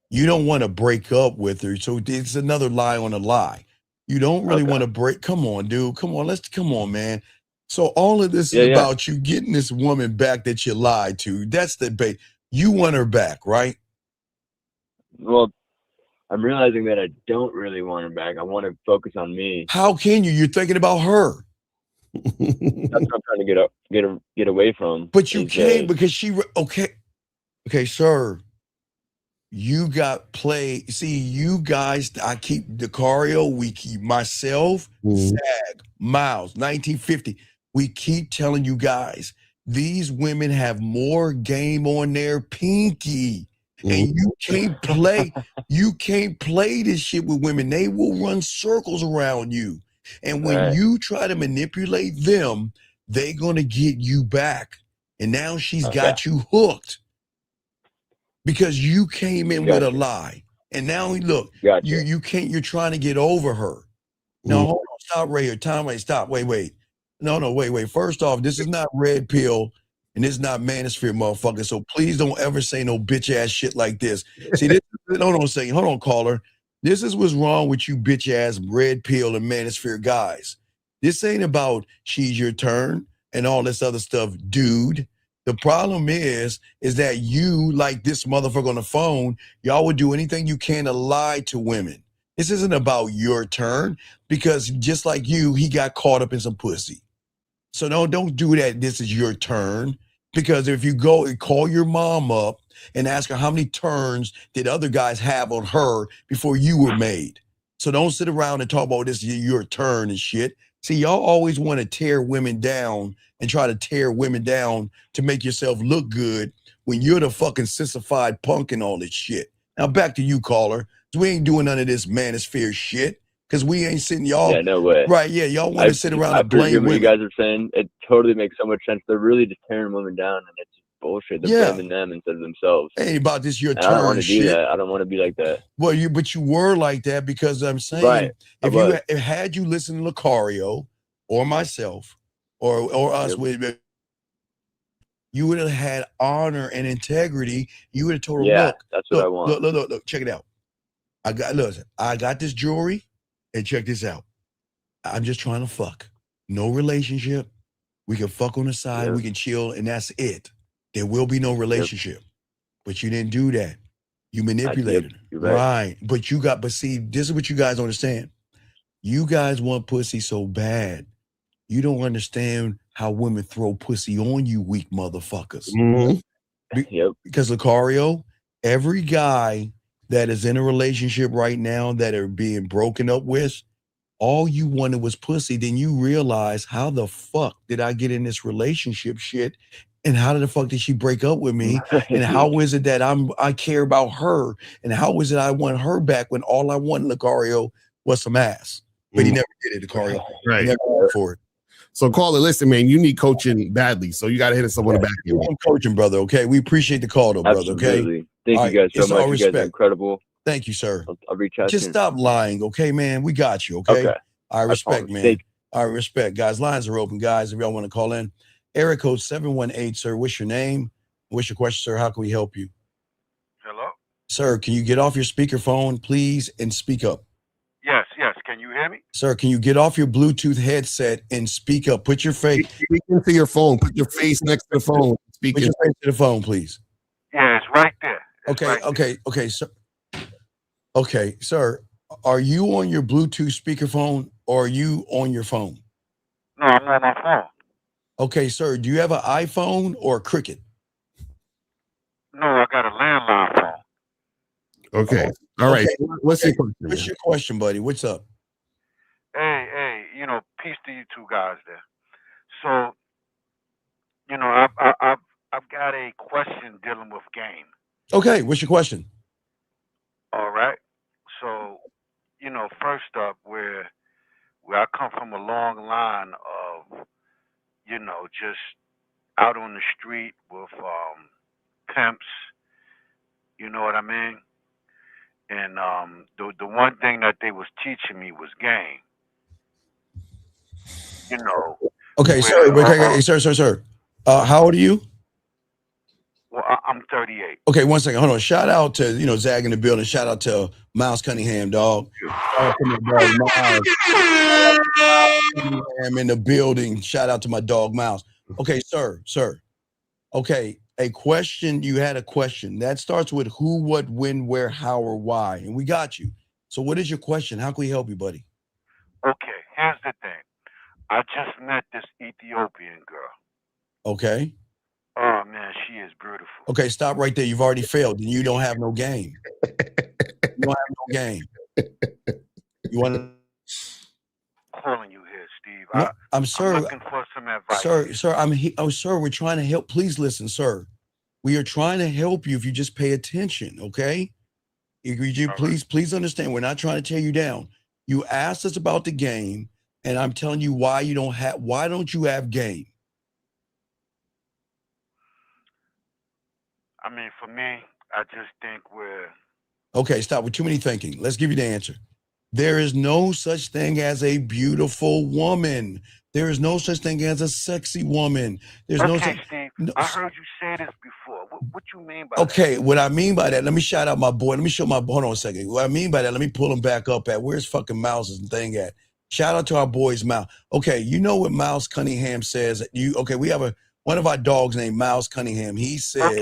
You don't want to break up with her. So it's another lie on a lie. You don't really want to break. Come on, dude. Come on, man. So all of this is about you getting this woman back that you lied to. That's the bait. You want her back, right? Well, I'm realizing that I don't really want her back. I want to focus on me. How can you? You're thinking about her. That's what I'm trying to get away from. But you can't, because she okay, sir. You got play. See, you guys, I keep Lucario, we keep myself, Zag, Miles, 1950. We keep telling you guys, these women have more game on their pinky. And you can't play this shit with women. They will run circles around you. And when you try to manipulate them, they're going to get you back. And now she's got you hooked because you came in with a lie. And now look, you can't, you're trying to get over her. No, hold on, stop right here. Time, wait, stop. Wait. No, wait. First off, this is not Red Pill and this is not Manosphere, motherfucker. So please don't ever say no bitch ass shit like this. See, hold on, caller. This is what's wrong with you bitch ass Red Pill and Manosphere guys. This ain't about she's your turn and all this other stuff, dude. The problem is that you, like this motherfucker on the phone, y'all would do anything you can to lie to women. This isn't about your turn, because just like you, he got caught up in some pussy. So don't do that. This is your turn. Because if you go and call your mom up and ask her how many turns did other guys have on her before you were made. So don't sit around and talk about this is your turn and shit. See, y'all always want to tear women down and try to tear women down to make yourself look good when you're the fucking sissified punk and all this shit. Now back to you, caller. We ain't doing none of this manosphere shit. Because we ain't sitting, y'all. Yeah, no way. Right, yeah, y'all want to sit around and blame women. What you guys are saying, it totally makes so much sense. They're really just tearing women down, and it's bullshit. They're blaming them instead of themselves. Ain't about this your turn. I don't want to shit. do that. I don't want to be like that. Well, you were like that, because I'm saying, if had you listened to Lucario or myself or us, you would have had honor and integrity. You would have told her, that's what I want. Look, check it out. I got this jewelry. And check this out. I'm just trying to fuck. no relationship. We can fuck on the side. We can chill, and that's it. There will be no relationship. But you didn't do that. You manipulated her. Right. But see, this is what you guys don't understand. You guys want pussy so bad. You don't understand how women throw pussy on you, weak motherfuckers. Because Lucario, every guy that is in a relationship right now that are being broken up with, all you wanted was pussy. Then you realize, how the fuck did I get in this relationship shit? And how the fuck did she break up with me? And how is it that I care about her? And how is it I want her back when all I want, Lucario, was some ass? But he never did it, Lucario. Right. He never went for it. So caller, listen, man, you need coaching badly. So you got to hit us up on the back end. Coaching, brother. Okay. We appreciate the call, though, brother. Okay. Thank you guys so much. You guys are incredible. Thank you, sir. I'll reach out. Just stop lying, okay, man? We got you, okay? I respect, man. I respect. Guys, lines are open, guys, if y'all want to call in. Area code 718, sir. What's your name? What's your question, sir? How can we help you? Hello? Sir, can you get off your speakerphone, please, and speak up? Yes. Can you hear me? Sir, can you get off your Bluetooth headset and speak up? Put your face. Speak into your phone. Put your face next to the phone. Put your face to the phone, please. Yeah, it's right there. Okay, sir. Okay, sir. Are you on your Bluetooth speakerphone or are you on your phone? No, I'm on my phone. Okay, sir. Do you have an iPhone or a Cricket? No, I got a landline phone. Okay. All right. What's your question? What's your question, buddy? What's up? Hey, peace to you two guys there. So, I've got a question dealing with game. Okay, what's your question? All right. So, first up, where I come from a long line of, just out on the street with pimps, you know what I mean? And the one thing that they was teaching me was game. Okay, sir. How old are you? Well, I'm 38. Okay, 1 second. Hold on. Shout out to, Zag in the building. Shout out to Miles Cunningham, dog. Miles Cunningham in the building. Shout out to my dog, Miles. Okay, sir. Okay, a question. You had a question. That starts with who, what, when, where, how, or why. And we got you. So what is your question? How can we help you, buddy? Okay, here's the thing. I just met this Ethiopian girl. Okay. Oh, man, she is beautiful. Okay, stop right there. You've already failed. And you don't have no game. You don't have no game. You want to... calling you here, Steve. No, I'm looking for some advice. Sir, we're trying to help. Please listen, sir. We are trying to help you if you just pay attention, okay? Please understand, we're not trying to tear you down. You asked us about the game, and I'm telling you why don't you have game? I mean, for me, I just think we're... Okay, stop with too many thinking. Let's give you the answer. There is no such thing as a beautiful woman. There is no such thing as a sexy woman. There's Steve, I heard you say this before. What you mean by that? Okay, what I mean by that, let me shout out my boy. Let me show my boy. Hold on a second. What I mean by that, let me pull him back up at where's fucking Miles' thing at? Shout out to our boy's Miles. Okay, you know what Miles Cunningham says? We have one of our dogs named Miles Cunningham. He says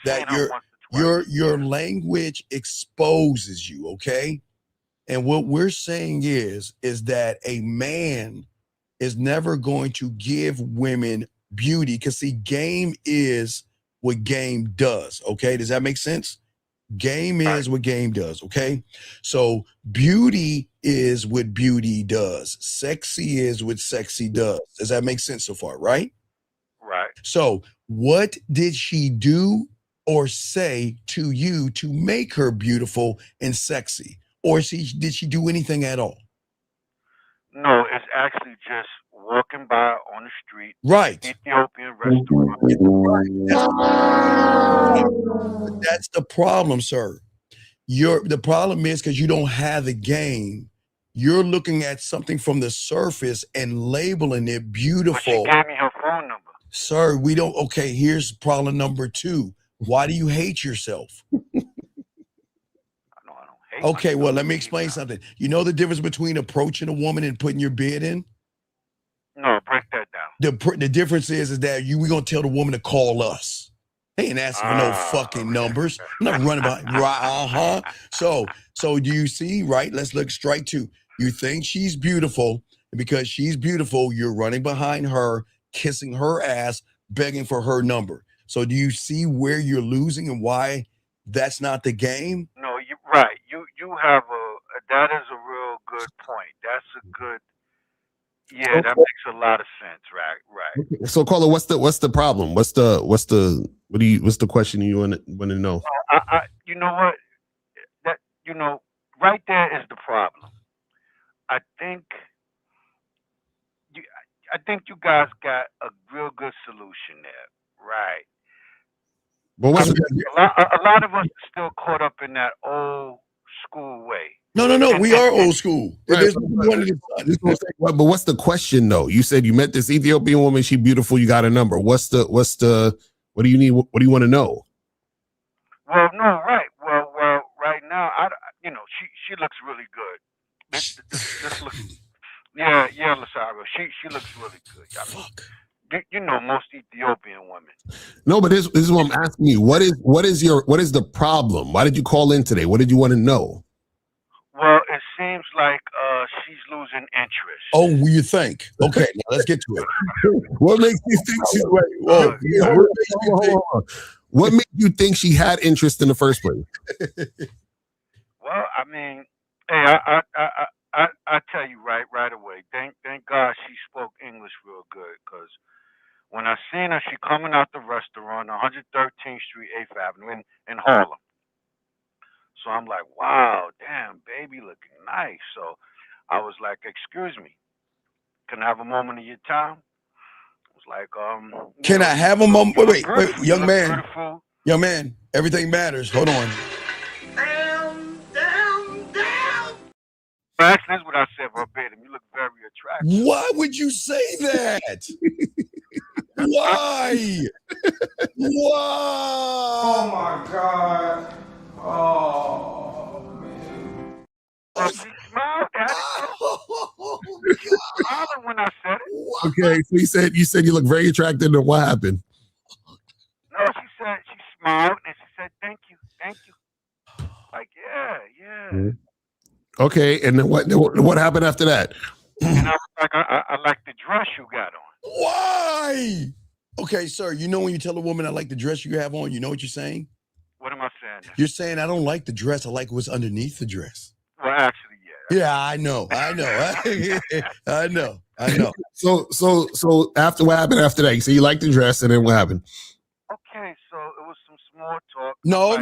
that your language exposes you, okay? And what we're saying is that a man is never going to give women beauty because, see, game is what game does, okay? Does that make sense? Game is what game does, okay? So beauty is what beauty does. Sexy is what sexy does. Does that make sense so far, right? Right. So what did she do or say to you to make her beautiful and sexy? Or did she do anything at all? No, it's actually just walking by on the street. Right. Ethiopian restaurant. That's the problem, sir. The problem is because you don't have the game. You're looking at something from the surface and labeling it beautiful. But she gave me her phone number. Sir, we don't. Okay, here's problem number 2. Why do you hate yourself? Okay, well, let me explain something. You know the difference between approaching a woman and putting your bid in? No, The difference is that we're gonna tell the woman to call us. They ain't asking for no fucking numbers. I'm not running by right. So do you see? Right. Let's look straight to. You think she's beautiful, and because she's beautiful, you're running behind her, kissing her ass, begging for her number. So do you see where you're losing and why that's not the game? No, you right. You have that is a real good point. That's a good. Yeah, that makes a lot of sense. Right. Okay. So, caller, what's the problem? What's the question you want to know? You know what? That right there is the problem. I think you guys got a real good solution there, right? But what's a lot of us are still caught up in that old school way. No. We are old school. Right. But what's the question though? You said you met this Ethiopian woman. She beautiful. You got a number. What do you need? What do you want to know? Well, no, right. Well, right now, she looks really good. This looks, yeah, Lasario. She looks really good. Fuck. Most Ethiopian women. No, but this is what I'm asking you. What is the problem? Why did you call in today? What did you want to know? Well, it seems like she's losing interest. Oh, you think? Okay, now let's get to it. What makes you think she's What made you think she had interest in the first place? Well, I mean, hey, I tell you right away. Thank God she spoke English real good, because when I seen her, she coming out the restaurant, 113th Street, 8th Avenue in Harlem. So I'm like, wow, damn, baby, looking nice. So I was like, excuse me, can I have a moment of your time? I was like, can I have a moment? Wait, young man, everything matters. Hold on. That's what I said verbatim. You look very attractive. Why would you say that? Why? Why? Oh my God. Oh man. She smiled at it. She smiled when I said it. Okay, so you said you look very attractive, and what happened? No, she smiled and she said, thank you. Like, yeah. Mm-hmm. Okay, and then what happened after that? And I was like, I like the dress you got on. Why? Okay, sir, when you tell a woman I like the dress you have on, you know what you're saying? What am I saying? You're saying I don't like the dress, I like what's underneath the dress. Well, actually, yeah. Yeah, I know. I know. So after what happened after that? You say you liked the dress, and then what happened? Okay, so it was some small talk. No.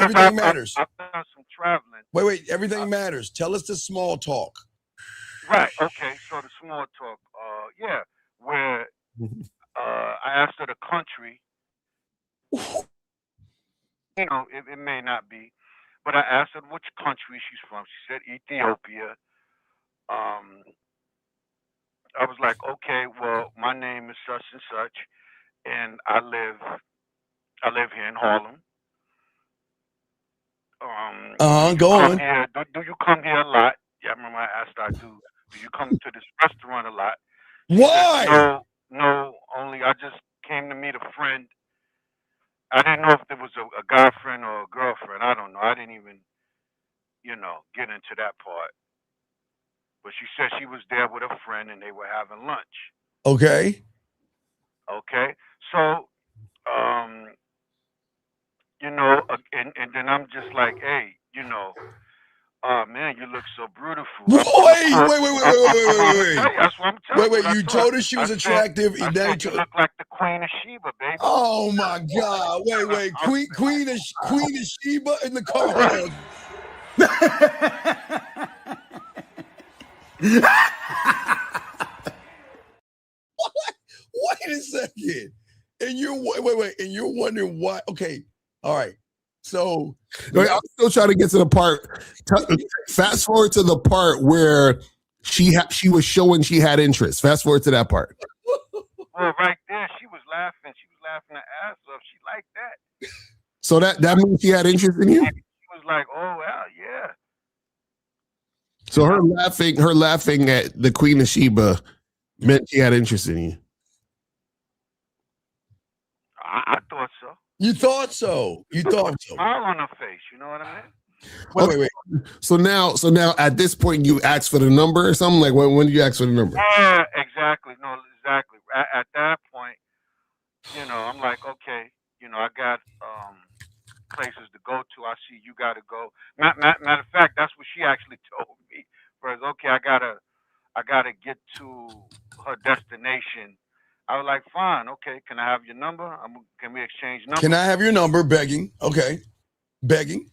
Everything matters. I've done some traveling. Wait. Everything matters. Tell us the small talk. Right. Okay. So the small talk. Where I asked her the country. It may not be, but I asked her which country she's from. She said Ethiopia. I was like, okay, well, my name is such and such, and I live here in Harlem. Go on. Do you come here a lot? Yeah, I remember I asked her, do you come to this restaurant a lot? Why? Said, no, only I just came to meet a friend. I didn't know if there was a guy friend or a girlfriend. I don't know. I didn't even, get into that part. But she said she was there with a friend and they were having lunch. Okay. So, and then I'm just like, hey, oh man, you look so beautiful. Wait. That's what I'm telling you. Wait, you told her she was attractive. You look like the Queen of Sheba, baby. Oh my God. Wait. Queen of Sheba in the car. Wait a second. And you're wondering why. Okay. All right. So I'm still trying to get to the part. Fast forward to the part where she was showing she had interest. Fast forward to that part. Well, right there, she was laughing. She was laughing her ass off. She liked that. So that means she had interest in you? She was like, oh, well, yeah. So her laughing at the Queen of Sheba meant she had interest in you. I thought so. You thought so. You thought so. Smile on her face. You know what I mean? Wait. So now, at this point, you asked for the number or something. Like when did you ask for the number? Yeah, exactly. No, exactly. At that point, you know, I'm like, okay, you know, I got places to go to. I see you got to go. Matter of fact, that's what she actually told me. Whereas, okay, I gotta get to her destination. I was like, fine, okay. Can I have your number? Can we exchange numbers? Can I have your number? Begging. Okay. Begging.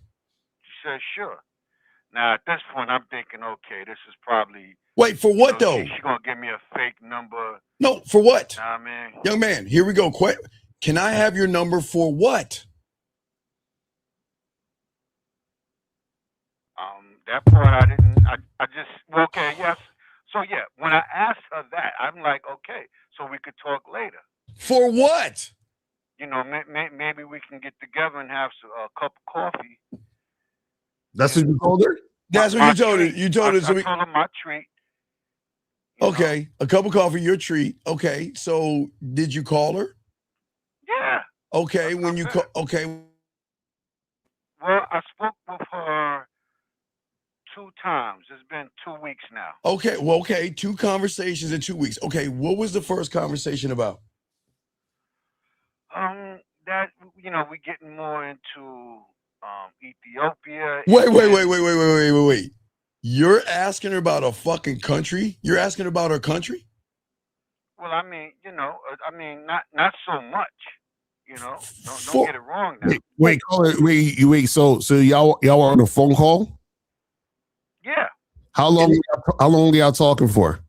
She said, sure. Now, at this point, I'm thinking, okay, this is probably... Wait, for what, though? She's going to give me a fake number. No, for what? Nah, man. Young man, here we go. Can I have your number for what? That part I didn't... I just... Okay, yes. So, yeah, when I asked her that, I'm like, okay, so we could talk later. For what? You know, maybe we can get together and have a cup of coffee. That's what you told her? That's what you told her. You told her. I told her my treat. Okay, a cup of coffee, your treat. Okay, so did you call her? Yeah. Okay, when you call, okay. Well, I spoke with her 2 times. It's been 2 weeks now. Okay, well, okay, 2 conversations in 2 weeks. Okay, what was the first conversation about? That, you know, we're getting more into Ethiopia. Wait. You're asking her about a fucking country? You're asking her about her country? Well, I mean, you know, not so much. You know, don't get it wrong now. Wait. So y'all were on a phone call? Yeah. How long are y'all talking for?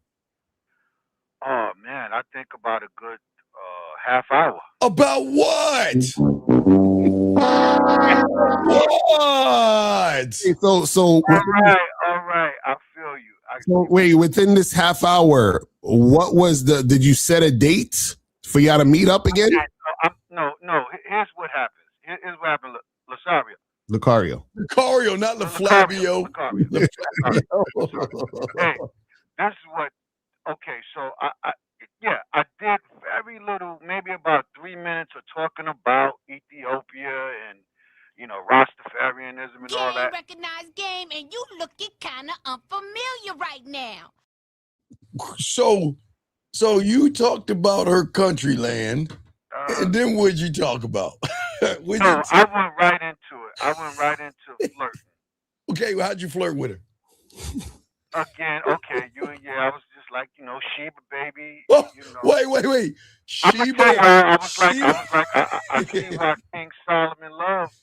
Oh man, I think about a good half hour. About what? What? So all right, I feel you. So wait, within this half hour, what was did you set a date for y'all to meet up again? No. Here's what happens. Here's what happened, Lucario, not LaFlavio. Hey, that's what. Okay, so I did very little, maybe about 3 minutes of talking about Ethiopia and, you know, Rastafarianism and all that. Recognized game, and you looking kind of unfamiliar right now. So you talked about her country land, and then what'd you talk about? I went right into it. I went right into flirting. Okay, well, how'd you flirt with her? Again, okay, I was just like, you know, Sheba baby. Oh, you know. Wait. Sheba. I see why King Solomon loved,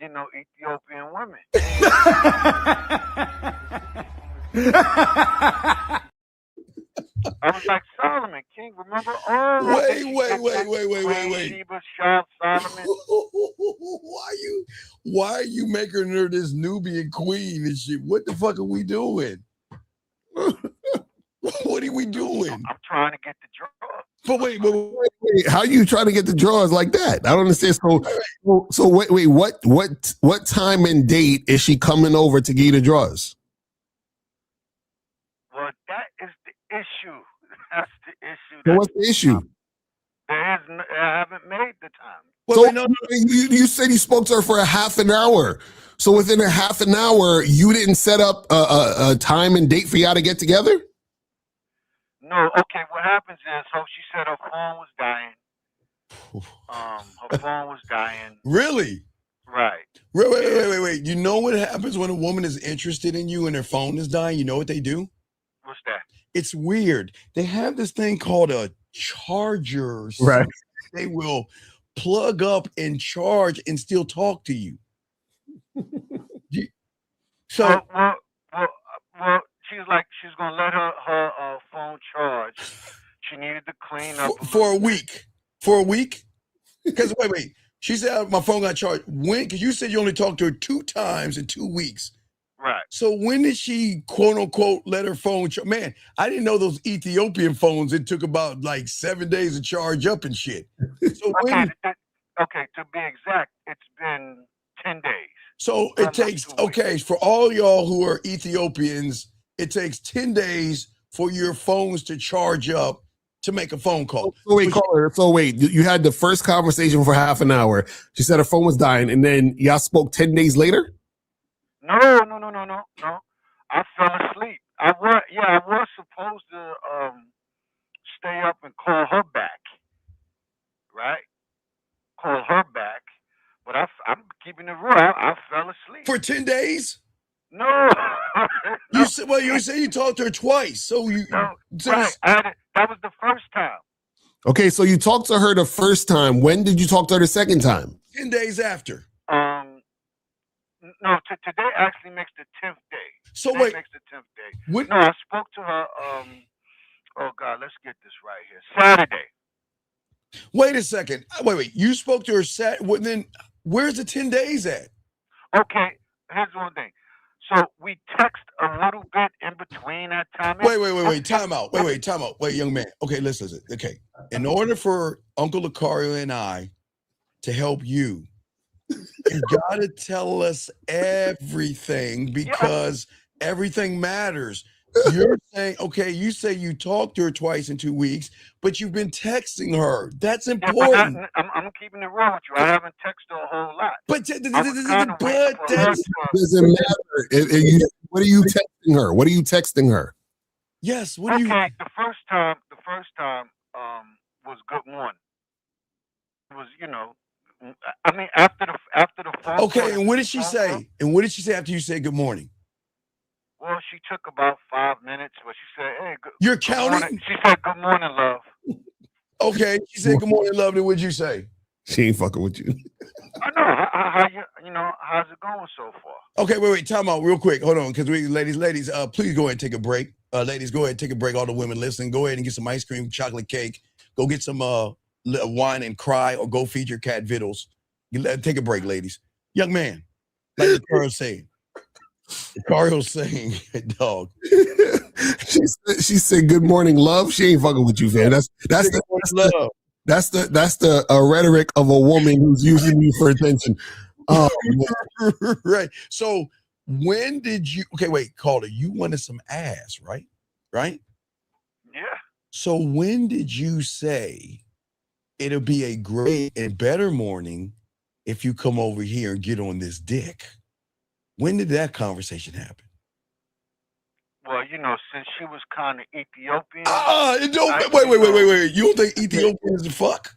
you know, Ethiopian women. I was like, Solomon, King, remember? Oh, Wait. Sheba, Solomon. Why are you making her this Nubian queen and shit? What the fuck are we doing? What are we doing? I'm trying to get the draw. But wait, how you trying to get the drawers like that? I don't understand. So wait, what time and date is she coming over to get the drawers? Well, that is the issue. That's the issue. So what's the issue? I haven't made the time. So you said you spoke to her for a half an hour. So within a half an hour, you didn't set up a time and date for y'all to get together? No. Okay. What happens is, so she said her phone was dying. Her phone was dying. Really? Right. Wait. You know what happens when a woman is interested in you and their phone is dying? You know what they do? What's that? It's weird. They have this thing called a charger. Right. They will plug up and charge and still talk to you. So well, she's like, she's gonna let her phone charge. She needed to clean up for a week. For a week? Because wait. She said my phone got charged. When? Because you said you only talked to her 2 times in 2 weeks. Right. So when did she quote unquote let her phone charge? Man, I didn't know those Ethiopian phones. It took about like 7 days to charge up and shit. So okay, to be exact, it's been 10 days. So it takes, for all y'all who are Ethiopians, it takes 10 days for your phones to charge up to make a phone call. So wait, caller. So wait, you had the first conversation for half an hour. She said her phone was dying, and then y'all spoke 10 days later? No. I fell asleep. I was supposed to stay up and call her back, right? Call her back, but I'm keeping it real. I fell asleep for 10 days. No. You said you said you talked to her twice, so you. No, right. That was the first time. Okay, so you talked to her the first time. When did you talk to her the second time? 10 days after. No, today actually makes the 10th day. So today wait, makes the 10th day. What? No, I spoke to her. Oh God, let's get this right here. Saturday. Wait a second. Wait. You spoke to her then where's the 10 days at? Okay, here's one thing. So we text a little bit in between that time. Wait. Time out. Wait, young man. Okay, listen. Okay. In order for Uncle Lucario and I to help you, you gotta tell us everything because everything matters. You're saying, okay, you say you talked to her twice in 2 weeks, but you've been texting her. That's important. Yeah, I'm keeping it real with you. I haven't texted her a whole lot. But that doesn't matter. What are you texting her? What are you texting her? Yes. What do you? Okay, the first time was good morning. It was, I mean, after the phone. Okay, and what did she say? And what did she say after you said good morning? Well, she took about 5 minutes, but she said, "Hey, you're counting." Morning. She said, "Good morning, love." Okay, she said, "Good morning, love." Then what'd you say? She ain't fucking with you. I know. How how's it going so far? Okay, wait. Time out, real quick. Hold on, because ladies, please go ahead and take a break. Ladies, go ahead and take a break. All the women listening, go ahead and get some ice cream, chocolate cake. Go get some wine and cry, or go feed your cat vittles. Take a break, ladies. Young man, like the girl saying. Cario's saying, dog. She said, "Good morning, love." She ain't fucking with you, man. That's the rhetoric of a woman who's using you for attention. Oh, right. So when did you? Okay, wait, caller. You wanted some ass, right? Right. Yeah. So when did you say it'll be a great and better morning if you come over here and get on this dick? When did that conversation happen? Well, since she was kind of Ethiopian. Wait. You don't think Ethiopians fuck?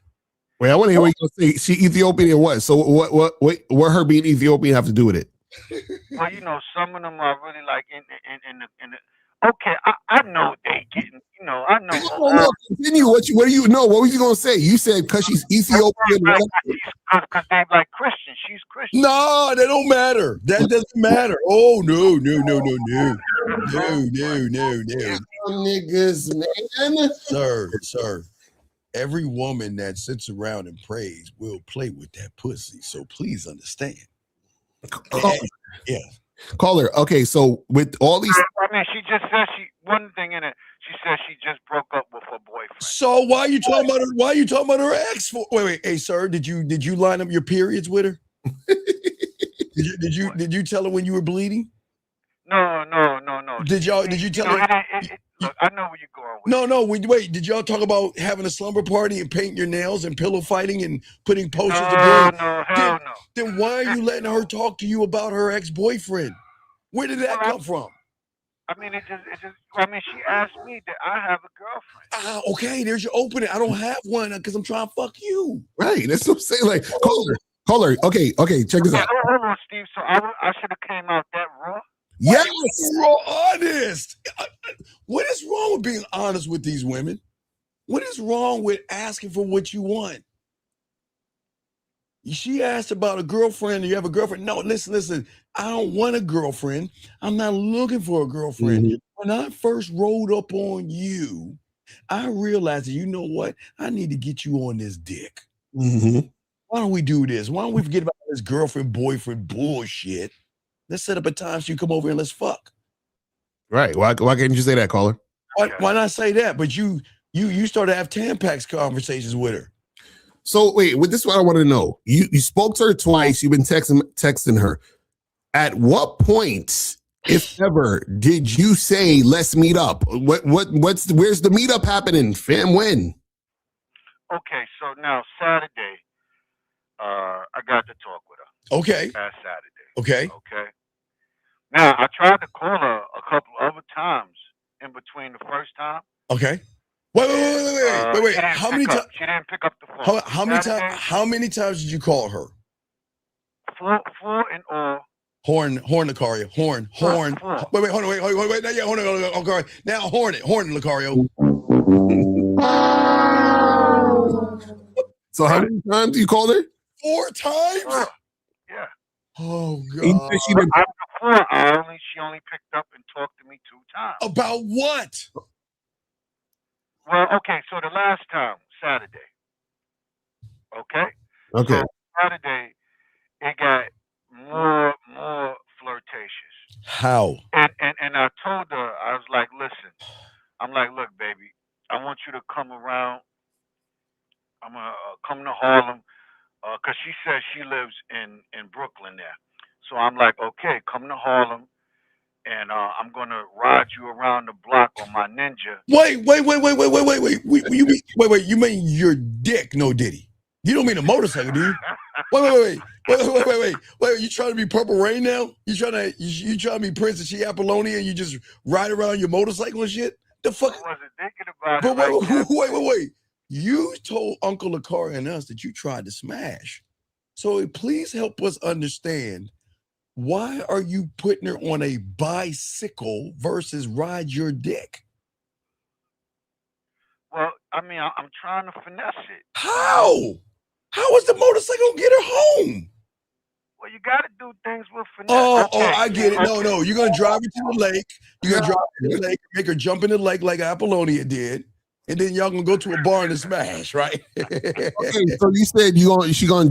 Wait, I want to hear what you gonna say. She Ethiopian and what? So what her being Ethiopian have to do with it? Well, some of them are really like in the. Okay, I know they getting. I know. Continue. What do you know? What was you gonna say? You said because she's Ethiopian. Because they like Christian. She's Christian. No, that don't matter. That doesn't matter. Oh no. Niggas, man. Sir. Every woman that sits around and prays will play with that pussy. So please understand. Yeah. Caller. Okay, so with all these, I mean, she just said one thing in it. She said she just broke up with her boyfriend. So why are you talking about her? Why are you talking about her ex? Wait. Hey, sir, did you line up your periods with her? Did you tell her when you were bleeding? No. Did you tell her? Look, I know where you're going with No. Wait. Did y'all talk about having a slumber party and painting your nails and pillow fighting and putting posters of blood? No, hell no. Then why are you letting her talk to you about her ex-boyfriend? Where did that come from? I mean, she asked me that I have a girlfriend. Okay, there's your opening. I don't have one because I'm trying to fuck you. Right, that's what I'm saying. Like, caller. Okay, check this out. Hold on, Steve. So I should have came out that raw. Yes, raw, honest. What is wrong with being honest with these women? What is wrong with asking for what you want? She asked about a girlfriend. Do you have a girlfriend? No, listen. I don't want a girlfriend. I'm not looking for a girlfriend. Mm-hmm. When I first rolled up on you, I realized that, you know what? I need to get you on this dick. Mm-hmm. Why don't we do this? Why don't we forget about this girlfriend, boyfriend bullshit? Let's set up a time so you come over and let's fuck. Right. Why can't you say that, caller? Why not say that? But you started to have Tampax conversations with her. So wait, this is what I want to know. You spoke to her twice. You've been texting her. At what point if ever, did you say let's meet up? Where's the meetup happening, fam? When? Okay, so now Saturday, I got to talk with her. Okay. Last Saturday. Okay. Okay. Now I tried to call her a couple other times in between the first time. Okay. Wait. How many times? She didn't pick up the phone. How many times? How many times did you call her? Four in all. Horn, Lucario. Horn. Four. Wait, hold on, wait. Yeah, hold on, okay. Now horn, Lucario. So how many times you called her? 4 times? Yeah. Oh God. She didn't. She only picked up and talked to me 2 times. About what? Well, okay, so the last time, Saturday. Okay? Okay. So Saturday, it got more flirtatious. How? And I told her, I was like, listen, I'm like, look, baby, I want you to come around. I'm going to come to Harlem, because she says she lives in Brooklyn there. So I'm like, okay, come to Harlem, and I'm going to ride you around the block on my Ninja. Wait. You mean your dick, no Diddy? You don't mean a motorcycle, do you? Wait. You trying to be Purple Rain now? You trying to be Prince and she Apollonia and you just ride around your motorcycle and shit? The fuck? I wasn't thinking about it. Wait. You told Uncle Lakari and us that you tried to smash. So please help us understand, why are you putting her on a bicycle versus ride your dick? Well, I mean, I'm trying to finesse it. How? How is the motorcycle gonna get her home? Well, you got to do things with finesse. Oh, I get it. No, you're gonna drive her to the lake. You're gonna drive her to the lake, make her jump in the lake like Apollonia did, and then y'all gonna go to a barn and smash, right? Okay, so you said you gonna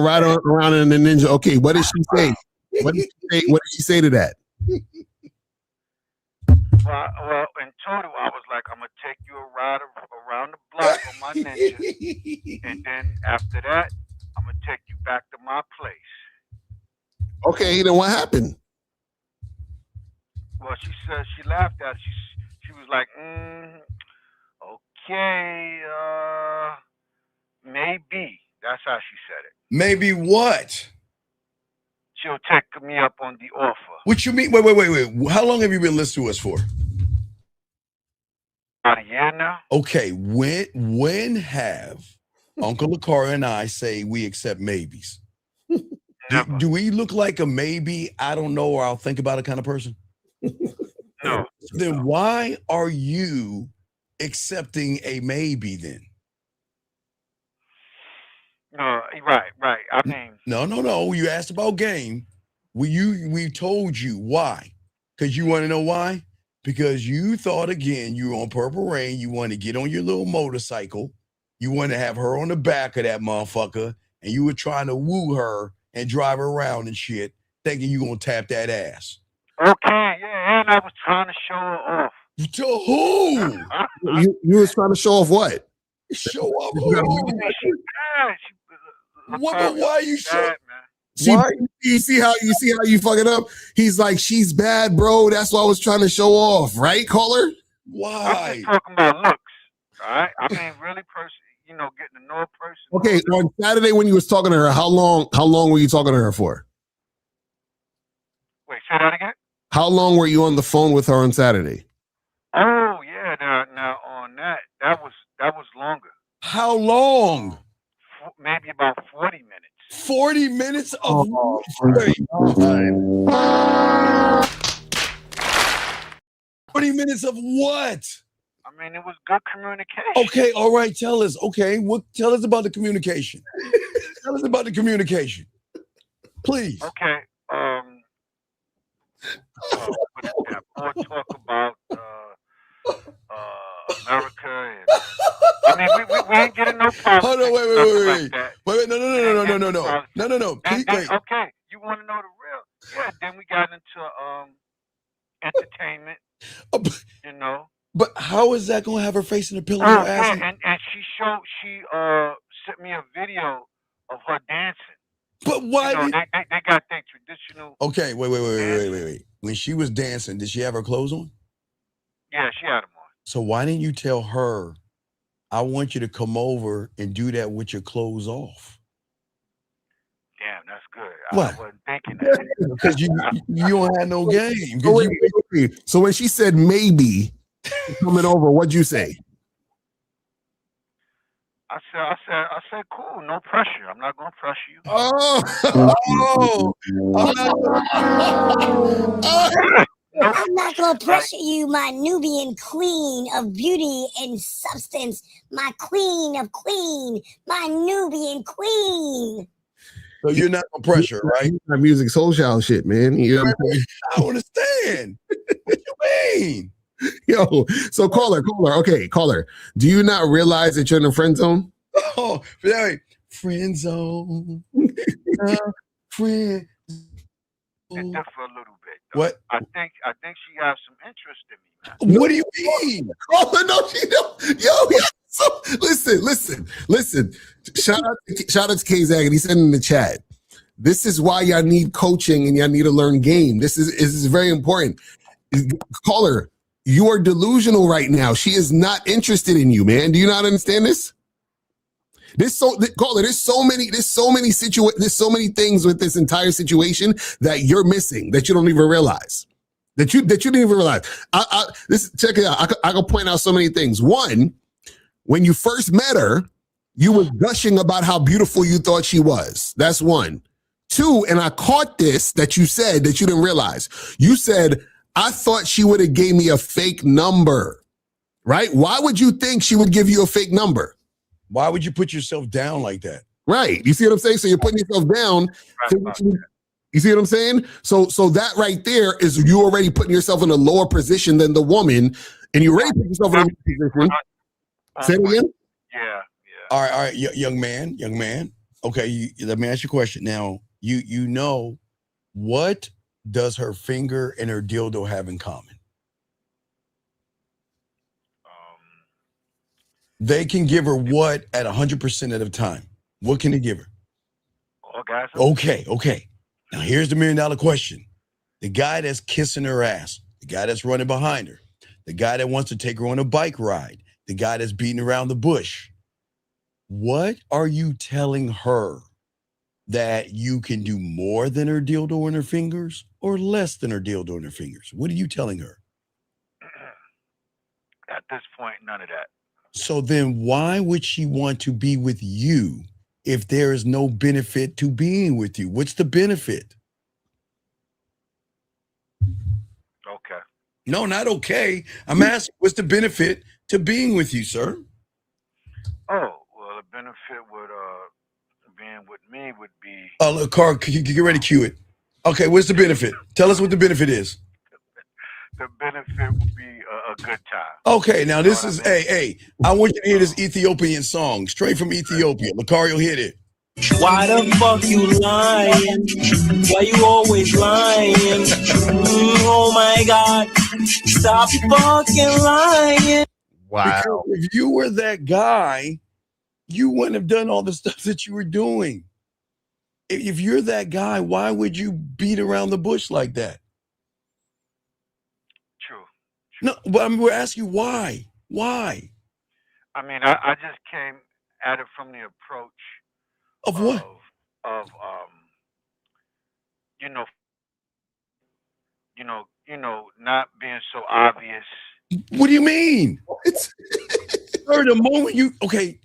ride around in the Ninja. Okay, what did she say? What did she say to that? Well, in total, I was like, I'm gonna take you a ride around the block on my Ninja, and then after that, I'm gonna take you back to my place. Okay, then what happened? Well, she said she laughed at it. She was like, okay, maybe. That's how she said it. Maybe what? She'll take me up on the offer. What you mean? Wait. How long have you been listening to us for? About a year now. Okay, when have Uncle Lakari and I say we accept maybes? Do we look like a maybe, I don't know, or I'll think about it kind of person? No. Then why are you accepting a maybe then? No, right. I mean, no. You asked about game. We told you why. Because you want to know why? Because you thought, again, you were on Purple Rain. You want to get on your little motorcycle. You want to have her on the back of that motherfucker. And you were trying to woo her and drive her around and shit, thinking you going to tap that ass. Okay, yeah, and I was trying to show her off. To who? You was trying to show off what? Show off who? Why are you showing? You see how you fuck it up? He's like, she's bad, bro. That's what I was trying to show off, right, caller? Why? I'm just talking about looks, all right? I mean, really, getting to know a person. Okay, on Saturday when you was talking to her, how long were you talking to her for? Wait, say that again? How long were you on the phone with her on Saturday? Oh yeah, now on that was longer. How long? Maybe about 40 minutes. 40 minutes of 40 minutes of what? I mean, it was good communication. Okay, all right, tell us. Okay, tell us about the communication. Tell us about the communication, please. Okay. More talk about America, and I mean, we ain't getting no problems. Hold on, wait. Wait, no. Please, wait. Okay, you want to know the real? Yeah. Then we got into entertainment. But how is that going to have her facing the pillow? And she sent me a video of her dancing. But why? They got their traditional. Okay, wait. When she was dancing, did she have her clothes on? Yeah, she had them on. So why didn't you tell her, I want you to come over and do that with your clothes off? Damn, that's good. What? I wasn't thinking that. Because you don't have no game. So when she said maybe coming over, what'd you say? I said, cool, no pressure. I'm not gonna pressure you. I'm not gonna pressure you, my Nubian queen of beauty and substance, my queen of queen, my Nubian queen. So you're not gonna pressure, right? That music soul child shit, man. You know what I'm saying? I don't understand. What you mean? Yo, so caller. Okay, caller. Do you not realize that you're in the friend zone? Oh, friend zone. Friend. It differ a little bit. Though. What? I think she has some interest in me, man. What do you mean? Oh no, she don't. Yo. So listen. Shout out to K-Zag, and he said in the chat, this is why y'all need coaching and y'all need to learn game. This is very important. Caller, you are delusional right now. She is not interested in you, man. Do you not understand this? Caller, there's so many things with this entire situation that you're missing that you don't even realize. That you didn't even realize. Check it out. I can point out so many things. One, when you first met her, you were gushing about how beautiful you thought she was. That's one. Two, and I caught this that you said that you didn't realize. You said, I thought she would have gave me a fake number, right? Why would you think she would give you a fake number? Why would you put yourself down like that? Right. You see what I'm saying? So you're putting yourself down. You see what I'm saying? So that right there is you already putting yourself in a lower position than the woman, and you already put yourself in a lower position. Say it again? Yeah. All right, young man. Okay, let me ask you a question. Now, you know, what does her finger and her dildo have in common? They can give her what at 100% of the time? What can they give her? Orgasm. Okay. Now, here's the $1 million question. The guy that's kissing her ass, the guy that's running behind her, the guy that wants to take her on a bike ride, the guy that's beating around the bush. What are you telling her? That you can do more than her dildo in her fingers or less than her dildo in her fingers? What are you telling her? At this point, none of that. So then why would she want to be with you if there is no benefit to being with you? What's the benefit? Okay. No, not okay. I'm asking, what's the benefit to being with you, sir? Oh, well, the benefit would being with me would be. Oh, look, Carl, get ready to cue it. Okay, what's the benefit? Tell us what the benefit is. The benefit would be a good time. Okay, now this is, hey, I want you to hear this Ethiopian song, straight from Ethiopia. Lucario, hit it. Why the fuck you lying? Why you always lying? Oh my God, stop fucking lying. Wow. Because if you were that guy, you wouldn't have done all the stuff that you were doing. If you're that guy, why would you beat around the bush like that? True. No, but we're asking you why. Why? I mean, I just came at it from the approach of what? Of not being so obvious. What do you mean? Sir, the moment you okay,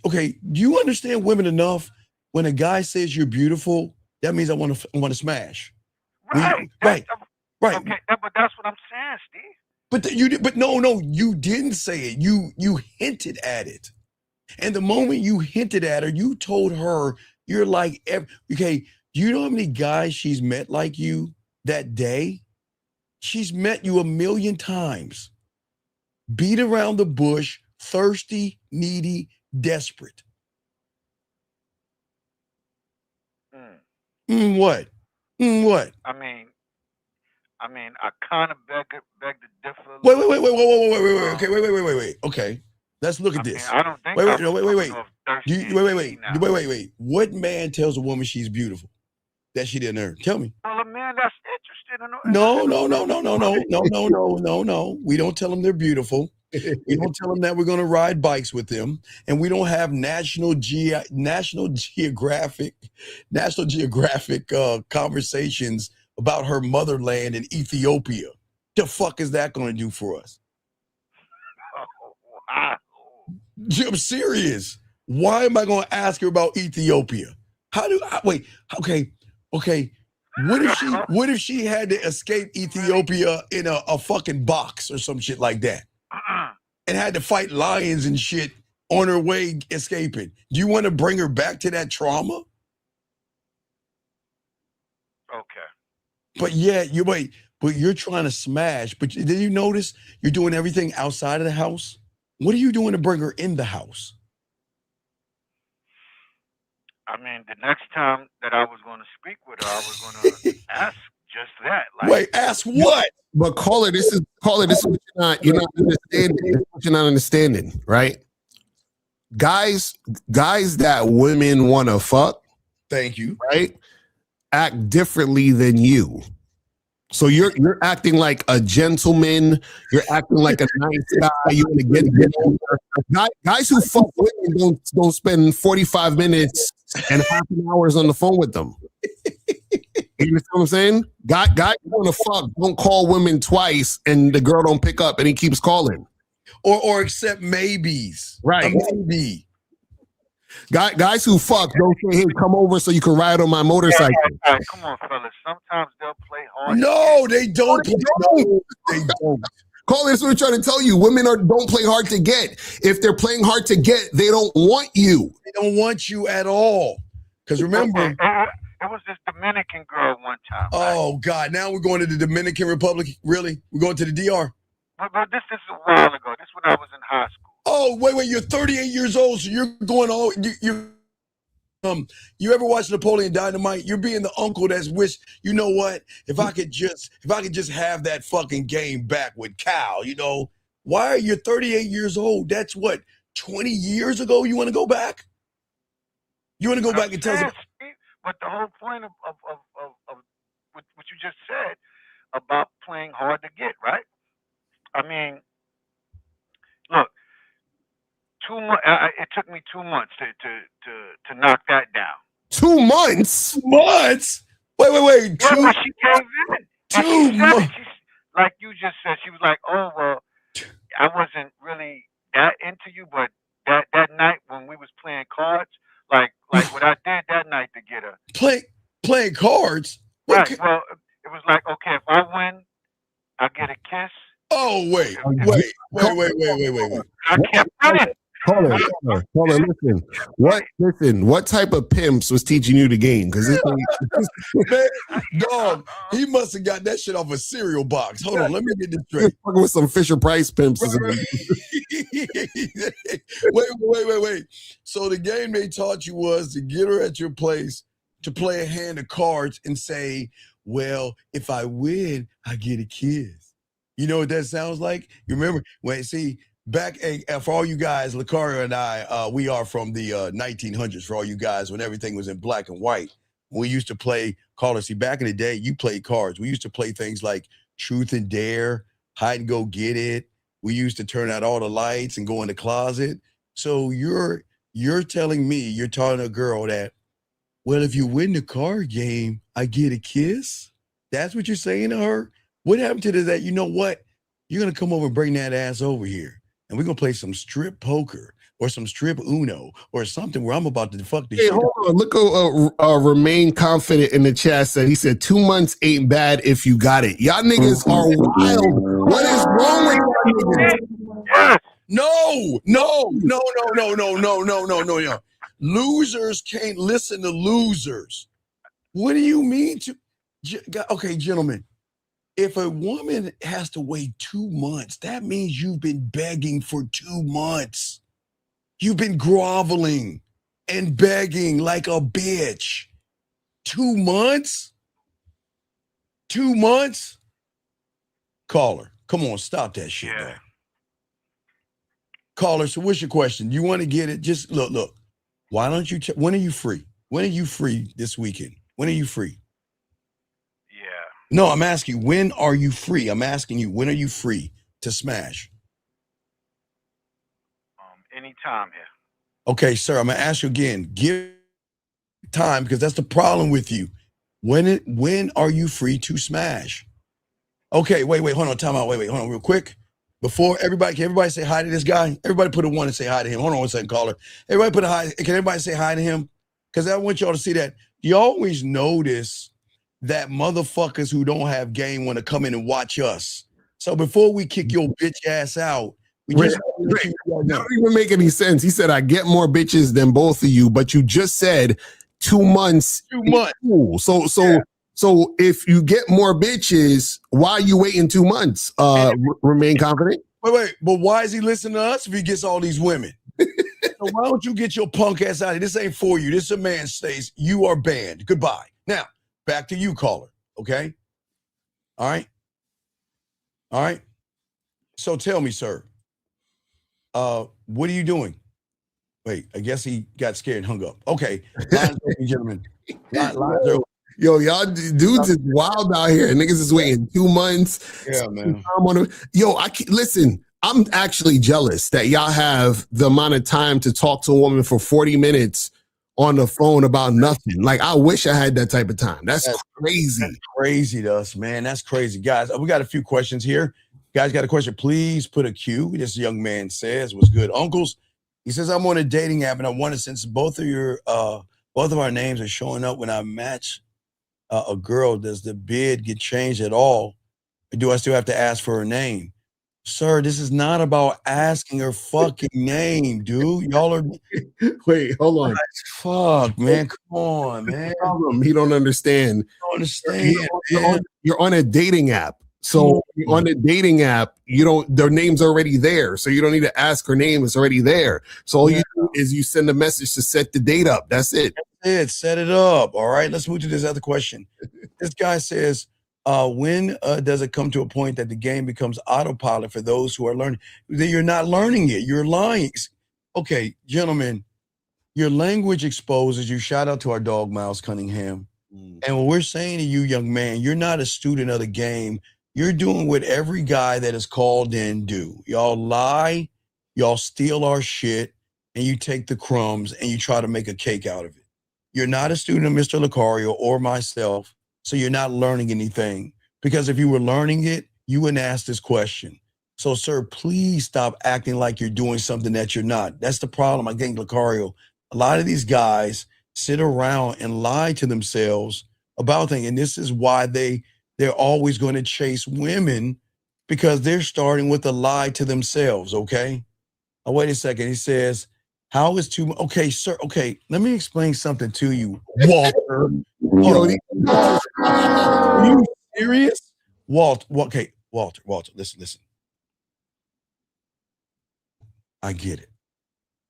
do you understand women enough? When a guy says you're beautiful, that means I want to smash. Right. Right. Okay, but that's what I'm saying, Steve. But no, you didn't say it. You hinted at it. And the moment you hinted at her, you told her you're like, okay, do you know how many guys she's met like you that day? She's met you 1,000,000 times. Beat around the bush, thirsty, needy, desperate. What? What? I mean, I kind of beg to differ. Wait. Okay, wait. Okay, let's look at this. I don't think. Wait. Wait. What man tells a woman she's beautiful? that she didn't earn? Tell me. Well, a man that's interested in No. We don't tell them they're beautiful. We don't tell them that we're going to ride bikes with them, and we don't have National Geographic conversations about her motherland in Ethiopia. The fuck is that going to do for us? Wow. I'm serious. Why am I going to ask her about Ethiopia? Wait? Okay. What if she had to escape Ethiopia in a fucking box or some shit like that, and had to fight lions and shit on her way escaping? Do you want to bring her back to that trauma? Okay. But yeah, you're trying to smash. But did you notice you're doing everything outside of the house? What are you doing to bring her in the house? I mean, the next time that I was going to speak with her, I was going to ask just that. Like, wait, ask what? But caller, this is what you're not understanding. This is what you're not understanding, right? Guys that women want to fuck, thank you, right, act differently than you. So you're acting like a gentleman. You're acting like a nice guy. You want to get over. Guys who fuck women don't spend 45 minutes and half an hour on the phone with them. You understand what I'm saying? Guys want to fuck don't call women twice and the girl don't pick up and he keeps calling. Or accept maybes. Right. A maybe. Guys who fuck don't say, hey, come over so you can ride on my motorcycle. Yeah, come on, fellas. Sometimes they'll play hard. No, they don't. No, they don't. Call this what we're trying to tell you. Women don't play hard to get. If they're playing hard to get, they don't want you. They don't want you at all. Because remember, it was this Dominican girl one time. Oh God! Now we're going to the Dominican Republic. Really? We're going to the DR. But this is a while ago. This is when I was in high school. Oh wait! You're 38 years old, so you're going all you ever watch Napoleon Dynamite? You're being the uncle that's wish, you know what? If I could just have that fucking game back with Cal, you know? Why are you 38 years old? That's what, 20 years ago you want to go back? You want to go back and tell us? But the whole point of what you just said about playing hard to get, right? I mean, look, 2 months. It took me 2 months to knock that down. 2 months? Months? Wait. Yeah, she came in. 2 months. Like you just said, she was like, "Oh well, I wasn't really that into you, but that night when we was playing cards, like what I did that night to get her playing cards." Right. Well, it was like, okay, if I win, I get a kiss. Oh wait. I kept running. Caller, listen. What type of pimps was teaching you the game? Because man, dog, he must have got that shit off a cereal box. Hold on, let me get this straight. Fucking with some Fisher Price pimps. Wait. So the game they taught you was to get her at your place to play a hand of cards and say, "Well, if I win, I get a kiss." You know what that sounds like? You remember when back for all you guys, Lucario and I, we are from the 1900s. For all you guys, when everything was in black and white, we used to play cards. See, back in the day, you played cards. We used to play things like Truth and Dare, Hide and Go Get It. We used to turn out all the lights and go in the closet. So you're telling me, you're telling a girl that, well, if you win the card game, I get a kiss? That's what you're saying to her? What happened to that? You know what? You're going to come over and bring that ass over here. And we're going to play some strip poker or some strip Uno or something where I'm about to fuck the shit. Hold on. Look, Remain Confident in the chat said, he said, 2 months ain't bad if you got it. Y'all niggas are wild. What is wrong with y'all niggas? No. Losers can't listen to losers. What do you mean okay, gentlemen. If a woman has to wait 2 months, that means you've been begging for 2 months. You've been groveling and begging like a bitch. 2 months? 2 months? Caller, come on, stop that shit, though. Caller, so what's your question? You want to get it? Just look. Why don't you, when are you free? When are you free this weekend? When are you free? No, I'm asking you, when are you free? I'm asking you, when are you free to smash? Anytime here. Okay, sir, I'm gonna ask you again. Give time, because that's the problem with you. When are you free to smash? Okay, wait, hold on, time out. Wait, hold on, real quick. Before can everybody say hi to this guy? Everybody put a 1 and say hi to him. Hold on 1 second, caller. Everybody put a hi. Can everybody say hi to him? Because I want y'all to see that. You always notice that motherfuckers who don't have game want to come in and watch us. So before we kick your bitch ass out, we just that don't even make any sense. He said, I get more bitches than both of you, but you just said 2 months. 2 months. Cool. So if you get more bitches, why are you waiting 2 months? Remain confident. Wait, but why is he listening to us if he gets all these women? So why don't you get your punk ass out of here? This ain't for you. This is a man stays. You are banned. Goodbye. Now, back to you, caller. Okay? All right. So tell me, sir, what are you doing? Wait, I guess he got scared and hung up. Okay. Lines open, gentlemen. Lines open. Yo, y'all dudes is wild out here. Niggas is waiting 2 months. Yeah, man. Yo, listen, I'm actually jealous that y'all have the amount of time to talk to a woman for 40 minutes on the phone about nothing. Like, I wish I had that type of time. That's crazy. That's crazy to us, man. That's crazy. Guys, we got a few questions here. Guys, got a question? Please put a Q. This young man says, what's good, uncles? He says, I'm on a dating app, and I wonder, since both of our names are showing up when I match a girl, does the bid get changed at all? Or do I still have to ask for her name? Sir, this is not about asking her fucking name, dude. Y'all are... Wait, hold on. Fuck, man. Come on, man. He don't understand. You're on a dating app. So on a dating app, their name's already there. So you don't need to ask her name. It's already there. So all you do is you send a message to set the date up. That's it. Set it up. All right. Let's move to this other question. This guy says, when does it come to a point that the game becomes autopilot for those who are learning? You're not learning it. You're lying. Okay, gentlemen, your language exposes you. Shout out to our dog, Miles Cunningham. And what we're saying to you, young man, you're not a student of the game. You're doing what every guy that is called in do. Y'all lie, y'all steal our shit, and you take the crumbs and you try to make a cake out of it. You're not a student of Mr. Lucario or myself, so you're not learning anything. Because if you were learning it, you wouldn't ask this question. So, sir, please stop acting like you're doing something that you're not. That's the problem, I think, Lucario. A lot of these guys sit around and lie to themselves about things, and this is why they're always going to chase women, because they're starting with a lie to themselves, okay? Oh, wait a second. He says, how is too much? Okay, sir. Okay, let me explain something to you, Walter. Are you serious? Walter, listen. I get it,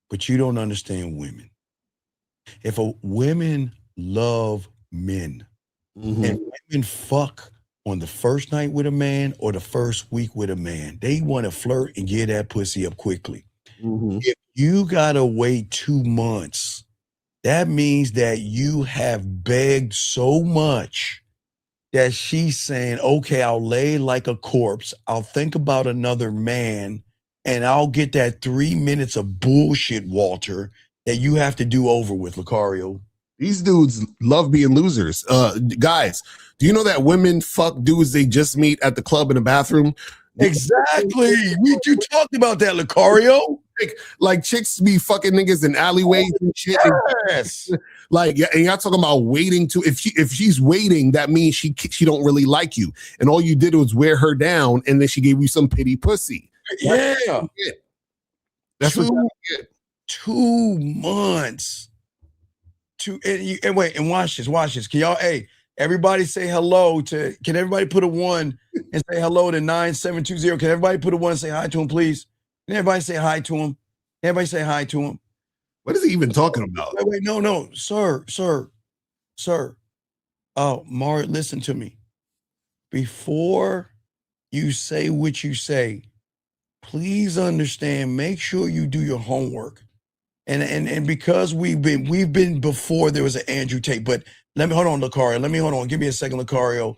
but you don't understand women. If women love men, and women fuck on the first night with a man or the first week with a man, they want to flirt and get that pussy up quickly. If you gotta wait 2 months, that means that you have begged so much that she's saying, okay, I'll lay like a corpse. I'll think about another man, and I'll get that 3 minutes of bullshit, Walter, that you have to do over with, Lucario. These dudes love being losers. Guys, do you know that women fuck dudes they just meet at the club in the bathroom? Exactly. You talked about that, Lucario. Like chicks be fucking niggas in alleyways and shit. Yes. Like, and y'all talking about waiting to, if she's waiting, that means she don't really like you. And all you did was wear her down, and then she gave you some pity pussy. That's what you get. 2 months. And wait, and watch this. Can y'all, everybody say hello to, can everybody put a 1 and say hello to 9720? Can everybody put a 1 and say hi to him, please? Can everybody say hi to him? Everybody say hi to him. What is he even talking about? Wait, no, sir. Oh, Mara, listen to me. Before you say what you say, please understand, make sure you do your homework. And because we've been before there was an Andrew Tate, but Let me hold on, Lucario. Hold on. Give me a second, Lucario.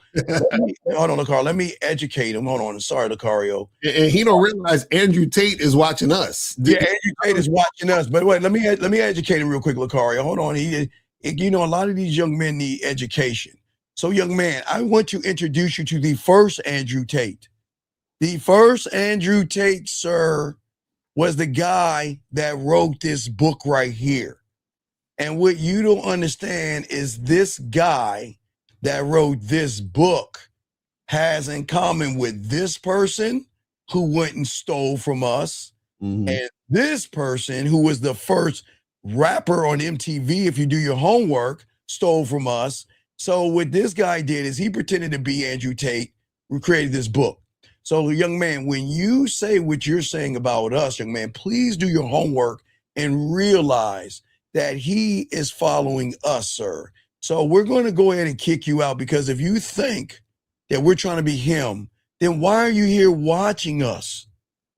Hold on, Lucario. Let me educate him. Hold on. Sorry, Lucario. And he don't realize Andrew Tate is watching us. Yeah, Andrew Tate is watching us. But wait, let me educate him real quick, Lucario. Hold on. You know, a lot of these young men need education. So, young man, I want to introduce you to the first Andrew Tate. The first Andrew Tate, sir, was the guy that wrote this book right here. And what you don't understand is this guy that wrote this book has in common with this person who went and stole from us, and this person who was the first rapper on MTV, if you do your homework, stole from us. So what this guy did is he pretended to be Andrew Tate, who created this book. So, young man, when you say what you're saying about us, young man, please do your homework and realize that he is following us, sir. So we're going to go ahead and kick you out, because if you think that we're trying to be him, then why are you here watching us?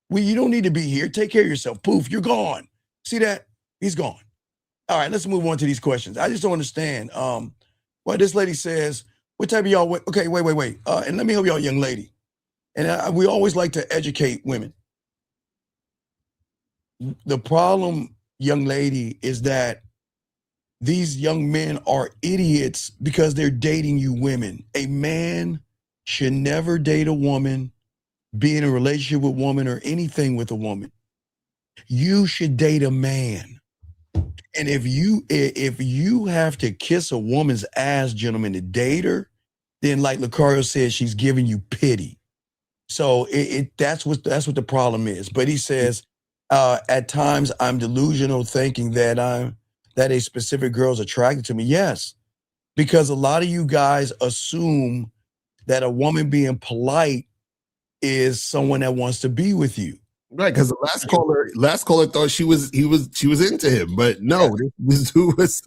You don't need to be here. Take care of yourself. Poof, you're gone. See that? He's gone. All right, let's move on to these questions. I just don't understand. What this lady says, what type of y'all, okay, wait. And let me help y'all, young lady. And we always like to educate women. The problem, young lady, is that these young men are idiots because they're dating you women. A man should never date a woman, be in a relationship with a woman, or anything with a woman. You should date a man. And if you have to kiss a woman's ass, gentlemen, to date her, then like Lucario says, she's giving you pity. So that's what the problem is. But he says, at times I'm delusional, thinking that a specific girl is attracted to me. Yes, because a lot of you guys assume that a woman being polite is someone that wants to be with you. Right, because the last caller thought she was into him, but no, this dude was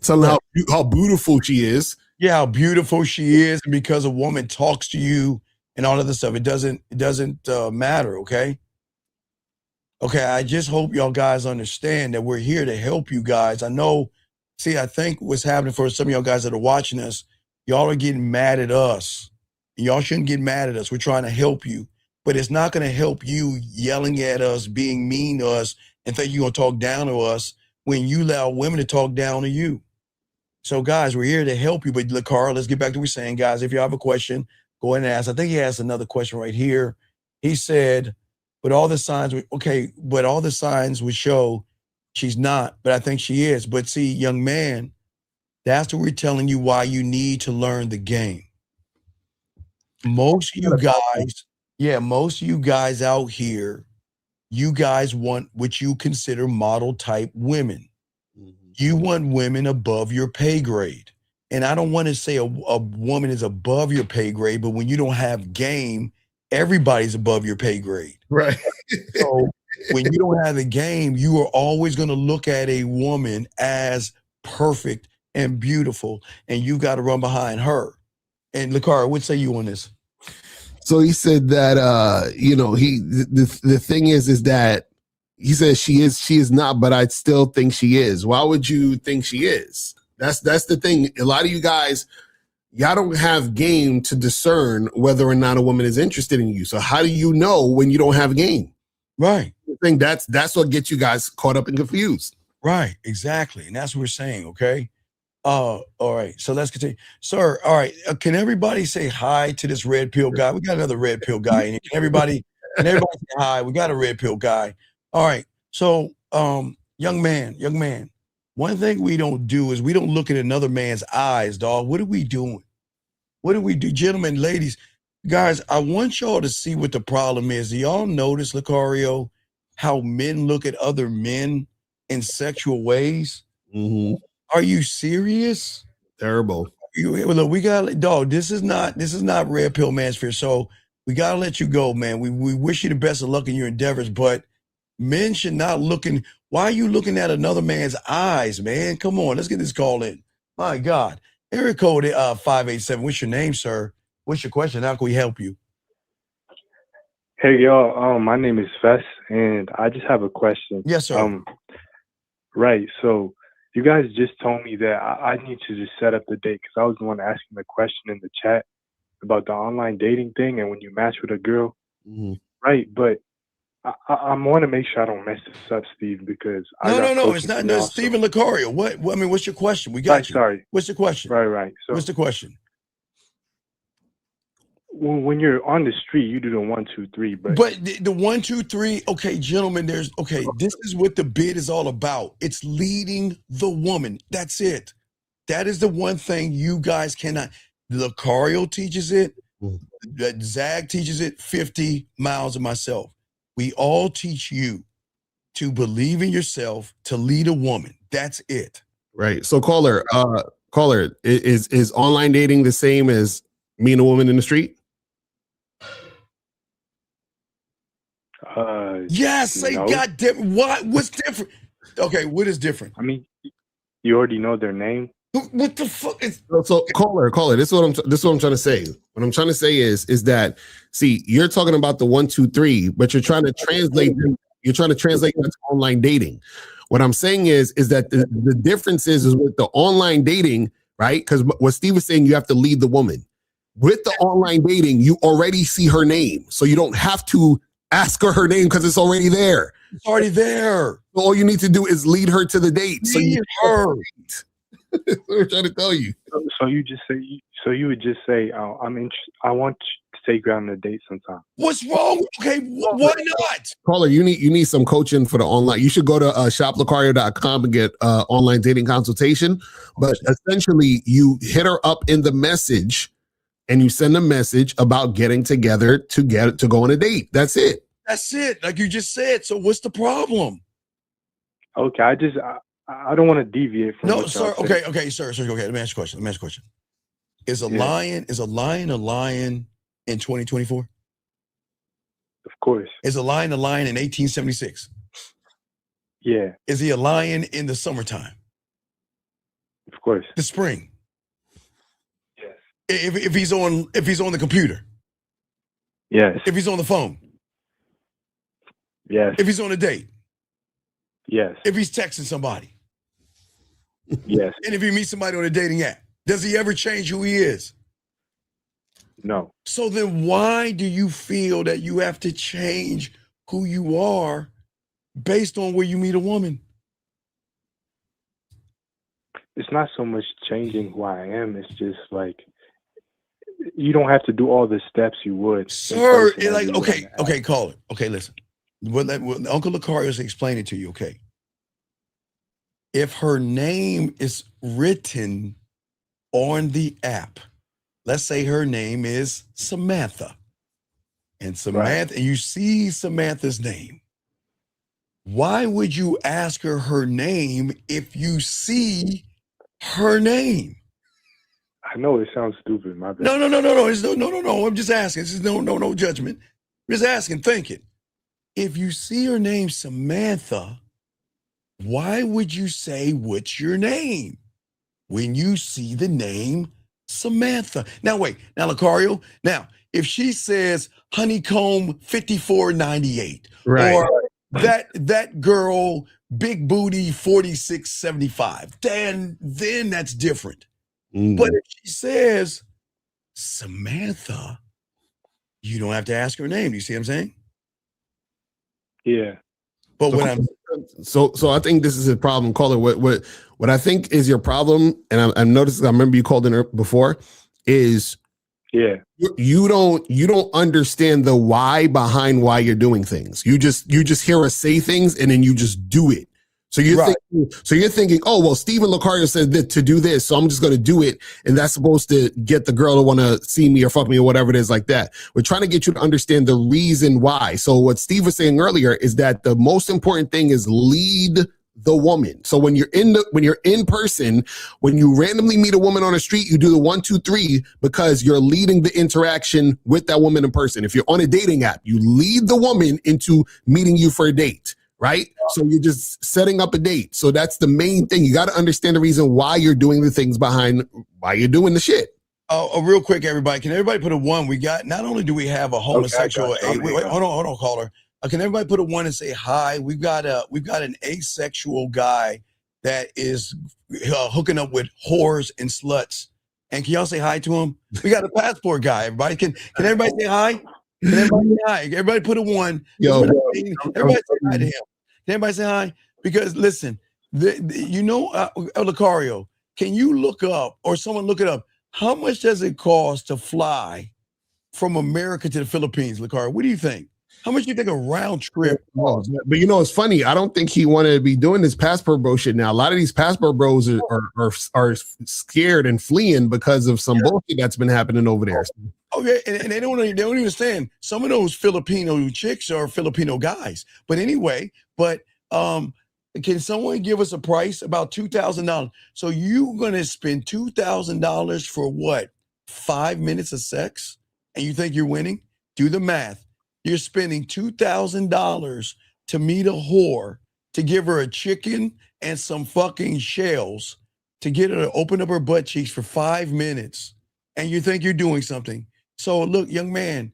telling how beautiful she is. Yeah, how beautiful she is, and because a woman talks to you and all of this stuff, it doesn't matter. Okay. I just hope y'all guys understand that we're here to help you guys. I know. See, I think what's happening for some of y'all guys that are watching us, y'all are getting mad at us. Y'all shouldn't get mad at us. We're trying to help you. But it's not going to help you yelling at us, being mean to us, and think you're going to talk down to us when you allow women to talk down to you. So, guys, we're here to help you. But, Carl, let's get back to what we're saying. Guys, if you have a question, go ahead and ask. I think he has another question right here. He said, but all the signs would show she's not, but I think she is. But see, young man, that's what we're telling you, why you need to learn the game. Most of you guys out here, you guys want what you consider model type women. You want women above your pay grade. And I don't want to say a woman is above your pay grade, but when you don't have game, everybody's above your pay grade. Right. So when you don't have the game, you are always going to look at a woman as perfect and beautiful, and you got to run behind her. And Lucario, what say you on this? So he said that the thing is that he says she is not, but I still think she is. Why would you think she is? That's the thing. A lot of you guys, y'all don't have game to discern whether or not a woman is interested in you. So how do you know when you don't have game? Right. I think that's what gets you guys caught up and confused. Right. Exactly. And that's what we're saying. Okay. All right. So let's continue. Sir, all right. Can everybody say hi to this red pill guy? We got another red pill guy in here. Can everybody say hi? We got a red pill guy. All right. So, young man, one thing we don't do is we don't look at another man's eyes, dog. What are we doing? What do we do? Gentlemen, ladies, guys, I want y'all to see what the problem is. Do y'all notice, Lucario, how men look at other men in sexual ways? Mm-hmm. Are you serious? Terrible. Look, we got, dog. This is not red pill mansphere. So we gotta let you go, man. We wish you the best of luck in your endeavors, but men should not looking. Why are you looking at another man's eyes, man? Come on, let's get this call in. My God, area code 587. What's your name, sir? What's your question? How can we help you? Hey y'all, my name is Fess, and I just have a question. Yes, sir. Right. So You guys just told me that I need to just set up the date because I was the one asking the question in the chat about the online dating thing and when you match with a girl, right? But I want to make sure I don't mess this up, Steve, because no, it's not. No, it's Stephen Lucario. What? I mean, what's your question? We got you. Sorry. What's the question? Right. So what's the question? When you're on the street, you do the 1, 2, 3, but the 1, 2, 3. Okay, gentlemen, this is what the bid is all about. It's leading the woman. That's it. That is the one thing you guys cannot. Lucario teaches it. Zag teaches it. 50 miles of myself. We all teach you to believe in yourself, to lead a woman. That's it. Right. So caller, is online dating the same as meeting a woman in the street? Yes, say no. goddamn. What's different? Okay, what is different? I mean, you already know their name. What the fuck is? So caller. This is what I'm trying to say. What I'm trying to say is that, see, you're talking about the 1, 2, 3, but you're trying to translate. You're trying to translate that to online dating. What I'm saying is that the difference is with the online dating, right? Because what Steve was saying, you have to lead the woman. With the online dating, you already see her name, so you don't have to ask her name because it's already there. It's already there. So all you need to do is lead her to the date. So you her. That's what I'm trying to tell you. So you just say. So you would just say, I want to take you out on a date sometime. What's wrong? Okay, why not? Caller, you need some coaching for the online. You should go to shoplucario.com and get online dating consultation. But essentially, you hit her up in the message and you send a message about getting together to go on a date. That's it. That's it. Like you just said. So what's the problem? Okay, I don't want to deviate from. No, sir. Okay, sir. Okay, let me ask you a question. Is a lion a lion in 2024? Of course. Is a lion in 1876? Yeah. Is he a lion in the summertime? Of course. The spring. Yes. If he's on the computer. Yes. If he's on the phone. Yes. If he's on a date. Yes. If he's texting somebody. Yes. And if he meets somebody on a dating app. Does he ever change who he is? No. So then why do you feel that you have to change who you are based on where you meet a woman? It's not so much changing who I am. It's just like, you don't have to do all the steps you would. Sir, okay, call it. Okay, listen. What Uncle Lucario is explaining to you, okay. If her name is written on the app, let's say her name is Samantha, and Samantha, and you see Samantha's name. Why would you ask her name if you see her name? I know it sounds stupid, my bad. No. No. I'm just asking. This is no judgment. I'm just asking. Think it. If you see her name Samantha, why would you say what's your name when you see the name Samantha? Now wait. Now Lucario. Now if she says Honeycomb 5498, right, or that girl Big Booty 4675, then that's different. But if she says Samantha, you don't have to ask her name. Do you see what I'm saying? Yeah. But so I think this is a problem. Caller, what I think is your problem, and I noticed, I remember you called in before, is you don't understand the why behind why you're doing things. You just hear us say things and then you just do it. So you're thinking, oh, well, Stephen Lucario said that to do this, so I'm just going to do it. And that's supposed to get the girl to want to see me or fuck me or whatever it is like that. We're trying to get you to understand the reason why. So what Steve was saying earlier is that the most important thing is lead the woman. So when you're in person, when you randomly meet a woman on the street, you do the 1, 2, 3 because you're leading the interaction with that woman in person. If you're on a dating app, you lead the woman into meeting you for a date. Right? So you're just setting up a date. So that's the main thing. You got to understand the reason why you're doing the things behind why you're doing the shit. Oh, real quick, everybody. Can everybody put a 1? We got, not only do we have a homosexual, wait, hold on, caller. Can everybody put a 1 and say hi? We've got an asexual guy that is hooking up with whores and sluts. And can y'all say hi to him? We got a passport guy. Everybody, can everybody say hi? Can everybody say hi? Everybody put a one. Yo, everybody say hi to him. Can everybody say hi? Because listen, Lucario, can you look up, or someone look it up, how much does it cost to fly from America to the Philippines, Lucario? What do you think? How much do you think a round trip costs? But it's funny. I don't think he wanted to be doing this passport bro shit now. A lot of these passport bros are scared and fleeing because of some bullshit that's been happening over there. Okay, and they don't understand. Some of those Filipino chicks are Filipino guys. But anyway, can someone give us a price? About $2,000. So you're gonna spend $2,000 for what? 5 minutes of sex? And you think you're winning? Do the math. You're spending $2,000 to meet a whore, to give her a chicken and some fucking shells, to get her to open up her butt cheeks for 5 minutes, and you think you're doing something. So look, young man,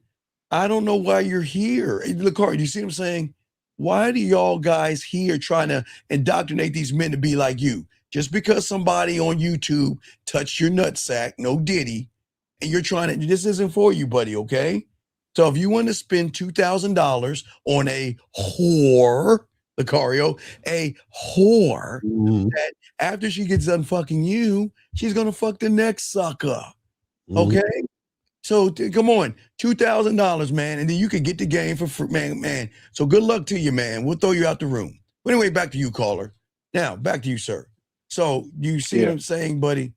I don't know why you're here. Look, do you see what I'm saying? Why do y'all guys here trying to indoctrinate these men to be like you? Just because somebody on YouTube touched your nutsack, no diddy, and you're trying to, this isn't for you, buddy, okay? So if you want to spend $2,000 on a whore, Lucario, a whore, that after she gets done fucking you, she's going to fuck the next sucker, okay? So come on, $2,000, man, and then you can get the game for free, man. So good luck to you, man. We'll throw you out the room. But anyway, back to you, caller. Now, back to you, sir. So you see what I'm saying, buddy?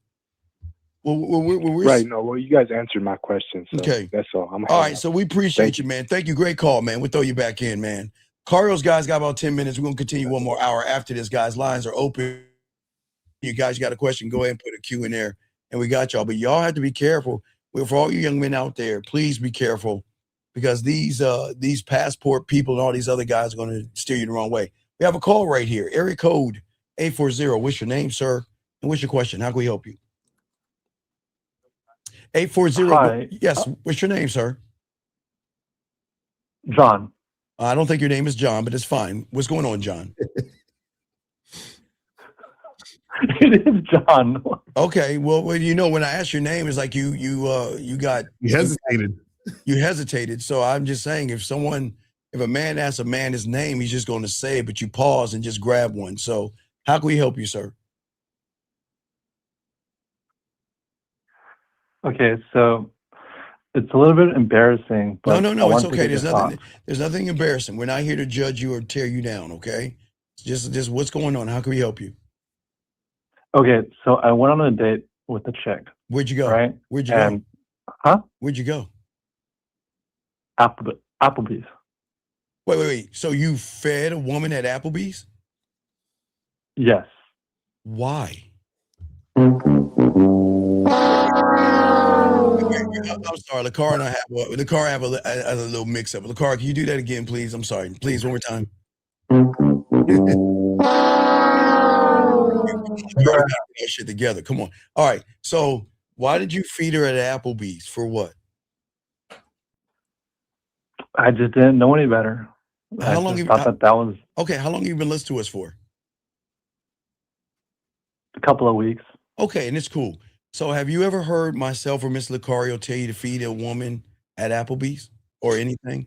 Right. No, well, you guys answered my question. So okay. That's all. All right. So we appreciate you, man. Thank you. Great call, man. We'll throw you back in, man. Cario's guys got about 10 minutes. We're going to continue one more hour after this, guys. Lines are open. You guys got a question, go ahead and put a Q in there, and we got y'all. But y'all have to be careful. For all you young men out there, please be careful, because these passport people and all these other guys are going to steer you the wrong way. We have a call right here. Area code 840. What's your name, sir? And what's your question? How can we help you? 840. Hi. Yes. What's your name, sir? John. I don't think your name is John, but it's fine. What's going on, John? It is John. Okay. Well, when I asked your name, it's like you hesitated. You hesitated. So I'm just saying, if a man asks a man his name, he's just going to say it, but you pause and just grab one. So how can we help you, sir? Okay, so it's a little bit embarrassing. But no, it's okay. There's nothing embarrassing. We're not here to judge you or tear you down. Okay, it's just what's going on. How can we help you? Okay, so I went on a date with a chick. Where'd you go? Right? Where'd you go? Huh? Where'd you go? Applebee's. Wait. So you fed a woman at Applebee's? Yes. Why? I'm sorry, Lucario and I have a little mix up. Lucario, can you do that again, please? I'm sorry. Please, one more time. That shit together. Come on. All right. So why did you feed her at Applebee's? For what? I just didn't know any better. How long that was okay? How long have you been listening to us for? A couple of weeks. Okay, and it's cool. So have you ever heard myself or Miss Lucario tell you to feed a woman at Applebee's or anything?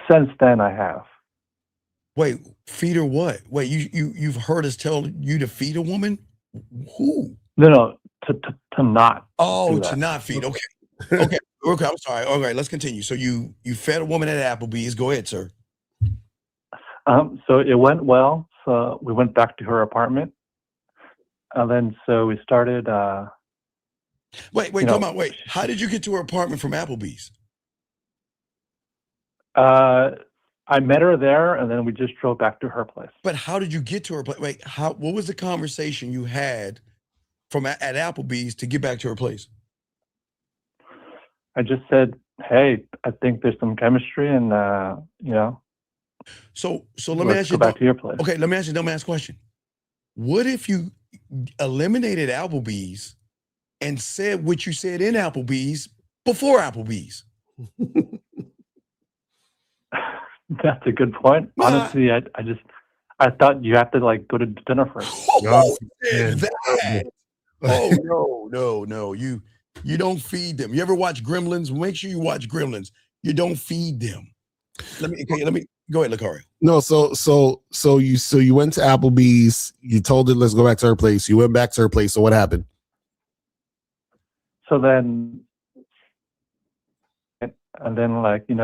Since then, I have. Wait, feed her what? Wait, you've heard us tell you to feed a woman? Who? No, to not. Oh, to not feed. Okay. Okay. Okay, I'm sorry. All right, let's continue. So you fed a woman at Applebee's. Go ahead, sir. So it went well. So we went back to her apartment. And then so we started. Wait, come on, wait. How did you get to her apartment from Applebee's? I met her there, and then we just drove back to her place. But how did you get to her place? Wait, what was the conversation you had at Applebee's to get back to her place? I just said, "Hey, I think there's some chemistry, and So let me ask you. Go back to your place. Okay, let me ask you a dumbass question. What if you eliminated Applebee's and said what you said in Applebee's before Applebee's? That's a good point. Honestly, I I thought you have to like go to dinner first. Oh, that. Oh no. You don't feed them. You ever watch Gremlins? Make sure you watch Gremlins. You don't feed them. Let me go ahead, Lucario. No, so you went to Applebee's. You told her let's go back to her place. You went back to her place. So what happened? So then, and then like we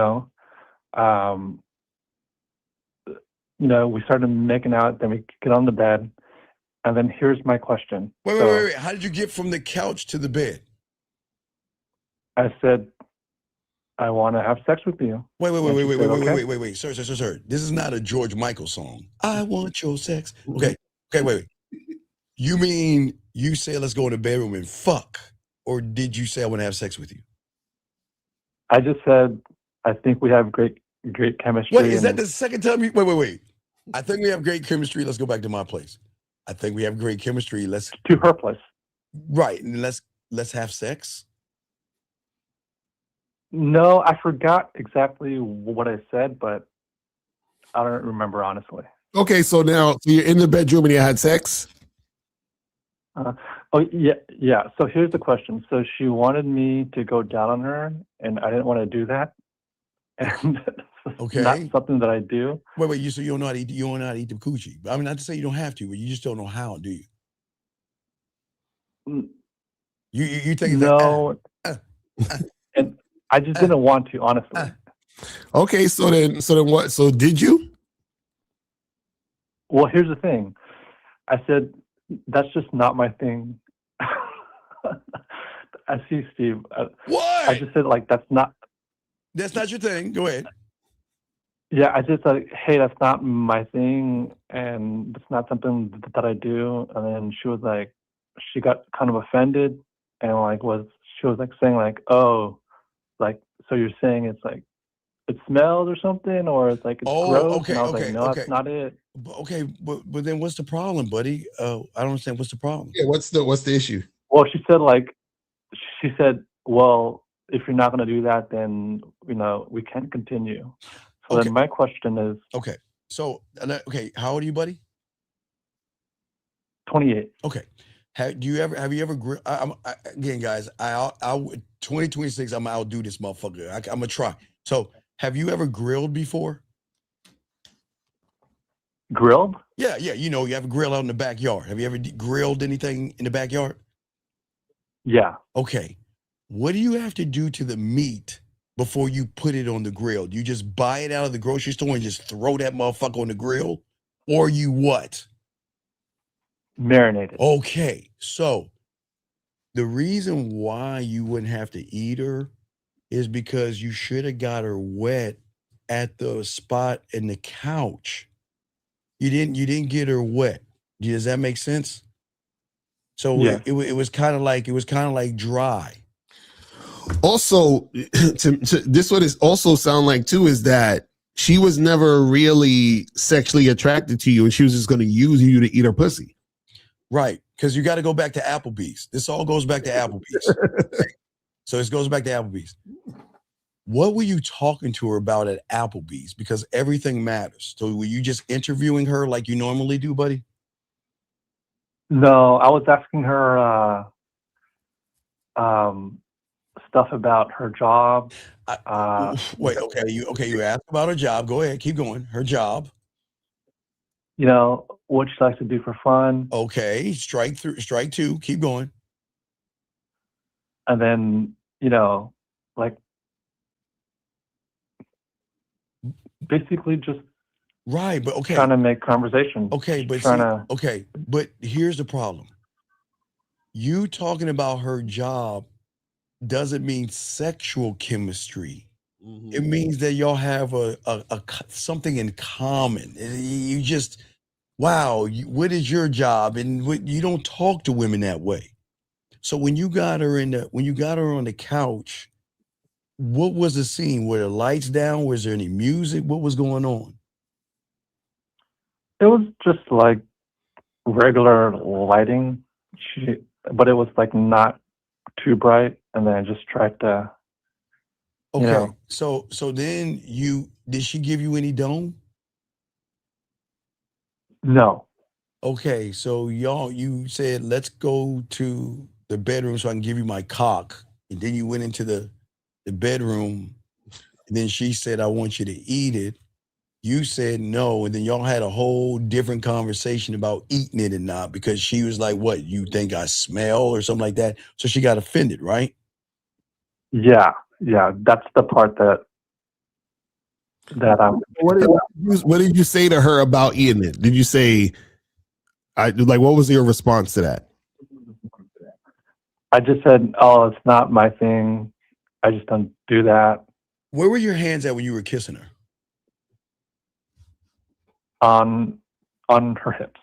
started making out. Then we get on the bed, and then here's my question. Wait. How did you get from the couch to the bed? I said, I want to have sex with you. Wait, sir. This is not a George Michael song. I want your sex. Okay, wait. You mean you said let's go in the bedroom and fuck, or did you say I want to have sex with you? I just said I think we have great chemistry. Wait, is that the second time you? Wait. I think we have great chemistry. Let's go back to my place. I think we have great chemistry. Let's to her place. Right, and let's have sex. No, I forgot exactly what I said, but I don't remember honestly. Okay, so now you're in the bedroom and you had sex? Yeah. So here's the question. So she wanted me to go down on her, and I didn't want to do that. And okay, not something that I do. Wait. So you don't know how to eat? You don't know how to eat the coochie? I mean, not to say you don't have to, but you just don't know how, do you? You think no? And I just didn't want to, honestly. Okay, so then what? So did you? Well, here's the thing. I said, that's just not my thing. I see, Steve. What? I just said, like, that's not your thing. Go ahead. Yeah, I just like, hey, that's not my thing, and it's not something that I do. And then she was like, she got kind of offended, and she was like saying like, oh, like, so you're saying it's like it smells or something, or it's like it's gross? Okay, and I was like, no, that's not it. Okay, but then what's the problem, buddy? I don't understand. What's the problem? Yeah, what's the issue? Well, she said, well, if you're not going to do that, then we can't continue. So then my question is, okay. So how old are you, buddy? 28. Okay. Have you ever again, guys? I 2026. I'm gonna outdo this motherfucker. I'm gonna try. So, have you ever grilled before? Grilled? Yeah. You have a grill out in the backyard. Have you ever grilled anything in the backyard? Yeah. Okay. What do you have to do to the meat before you put it on the grill? Do you just buy it out of the grocery store and just throw that motherfucker on the grill, or you what? Marinated. Okay, so the reason why you wouldn't have to eat her is because you should have got her wet at the spot in the couch. You didn't get her wet. Does that make sense? So yeah. it was kind of like dry. Also, this what it also sound like too is that she was never really sexually attracted to you, and she was just going to use you to eat her pussy. Right, because you got to go back to Applebee's. This all goes back to Applebee's. So this goes back to Applebee's. What were you talking to her about at Applebee's? Because everything matters. So were you just interviewing her like you normally do, buddy? No, I was asking her stuff about her job. Wait, okay. You asked about her job. Go ahead, keep going. Her job. What she likes to do for fun. Okay, strike two, keep going. And then, like basically just right, but okay. Trying to make conversation. Okay, but but here's the problem. You talking about her job doesn't mean sexual chemistry. Mm-hmm. It means that y'all have a something in common. You just wow, what is your job? And you don't talk to women that way. So when you got her on the couch, what was the scene? Were the lights down? Was there any music? What was going on? It was just like regular lighting, but it was like not too bright. And then I just tried to. Okay, so then did she give you any dome? No. Okay, so you said, let's go to the bedroom so I can give you my cock. And then you went into the bedroom. And then she said, I want you to eat it. You said no. And then y'all had a whole different conversation about eating it and not, because she was like, what, you think I smell or something like that? So she got offended, right? Yeah. That's the part that I'm. What did you say to her about eating it? Did you say, what was your response to that? I just said, oh, it's not my thing. I just don't do that. Where were your hands at when you were kissing her? On her hips.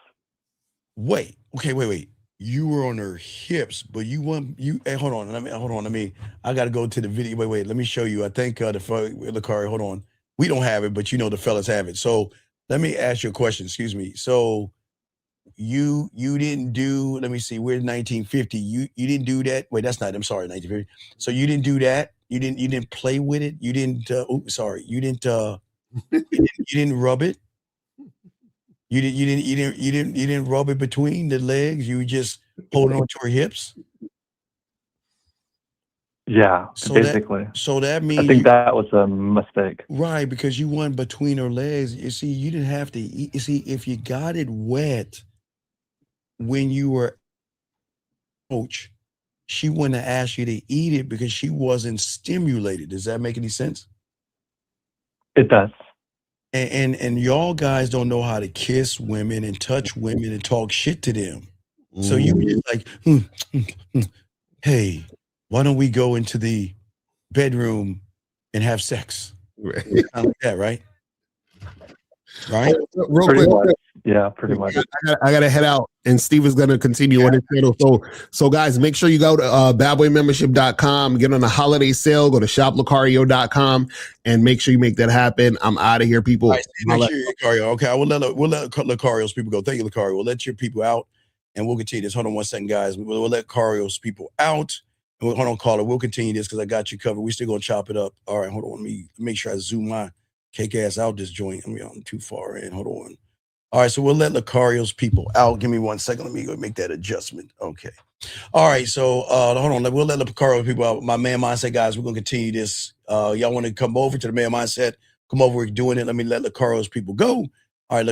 Wait. You were on her hips, but hey, hold on. I got to go to the video. Wait. Let me show you. I think Lakari, hold on. We don't have it, but the fellas have it. So let me ask you a question. Excuse me. So you didn't do, let me see, we're 1950. You didn't do that. Wait, that's not, I'm sorry, 1950. So you didn't do that. You didn't play with it. You didn't, you didn't rub it. You didn't rub it between the legs. You just hold on to her hips. Yeah, basically. That means I think that was a mistake. Right, because you went between her legs. You see, you didn't have to eat. You see, if you got it wet when you were coach, she wouldn't have asked you to eat it because she wasn't stimulated. Does that make any sense? It does. And y'all guys don't know how to kiss women and touch women and talk shit to them. So you just like, hey, why don't we go into the bedroom and have sex? Right. Like that, right? Right? Real quick. Yeah, pretty much. I gotta head out, and Steve is gonna continue on his channel. So guys, make sure you go to badboymembership.com, get on the holiday sale, go to shoplucario.com, and make sure you make that happen. I'm out of here, people. Right, Lucario. Okay, we'll let Lucario's people go. Thank you, Lucario. We'll let your people out, and we'll continue this. Hold on one second, guys. We'll let Cario's people out. And hold on, caller. We'll continue this because I got you covered. We're still gonna chop it up. All right, hold on. Let me make sure I zoom my cake ass out this joint. I'm too far in. Hold on. All right, so we'll let Lucario's people out. Give me 1 second. Let me go make that adjustment. Okay. All right, so hold on. We'll let Lucario's people out. My Man Mindset guys, we're gonna continue this. Y'all want to come over to the Man Mindset? Come over. We're doing it. Let me let Lucario's people go. All right,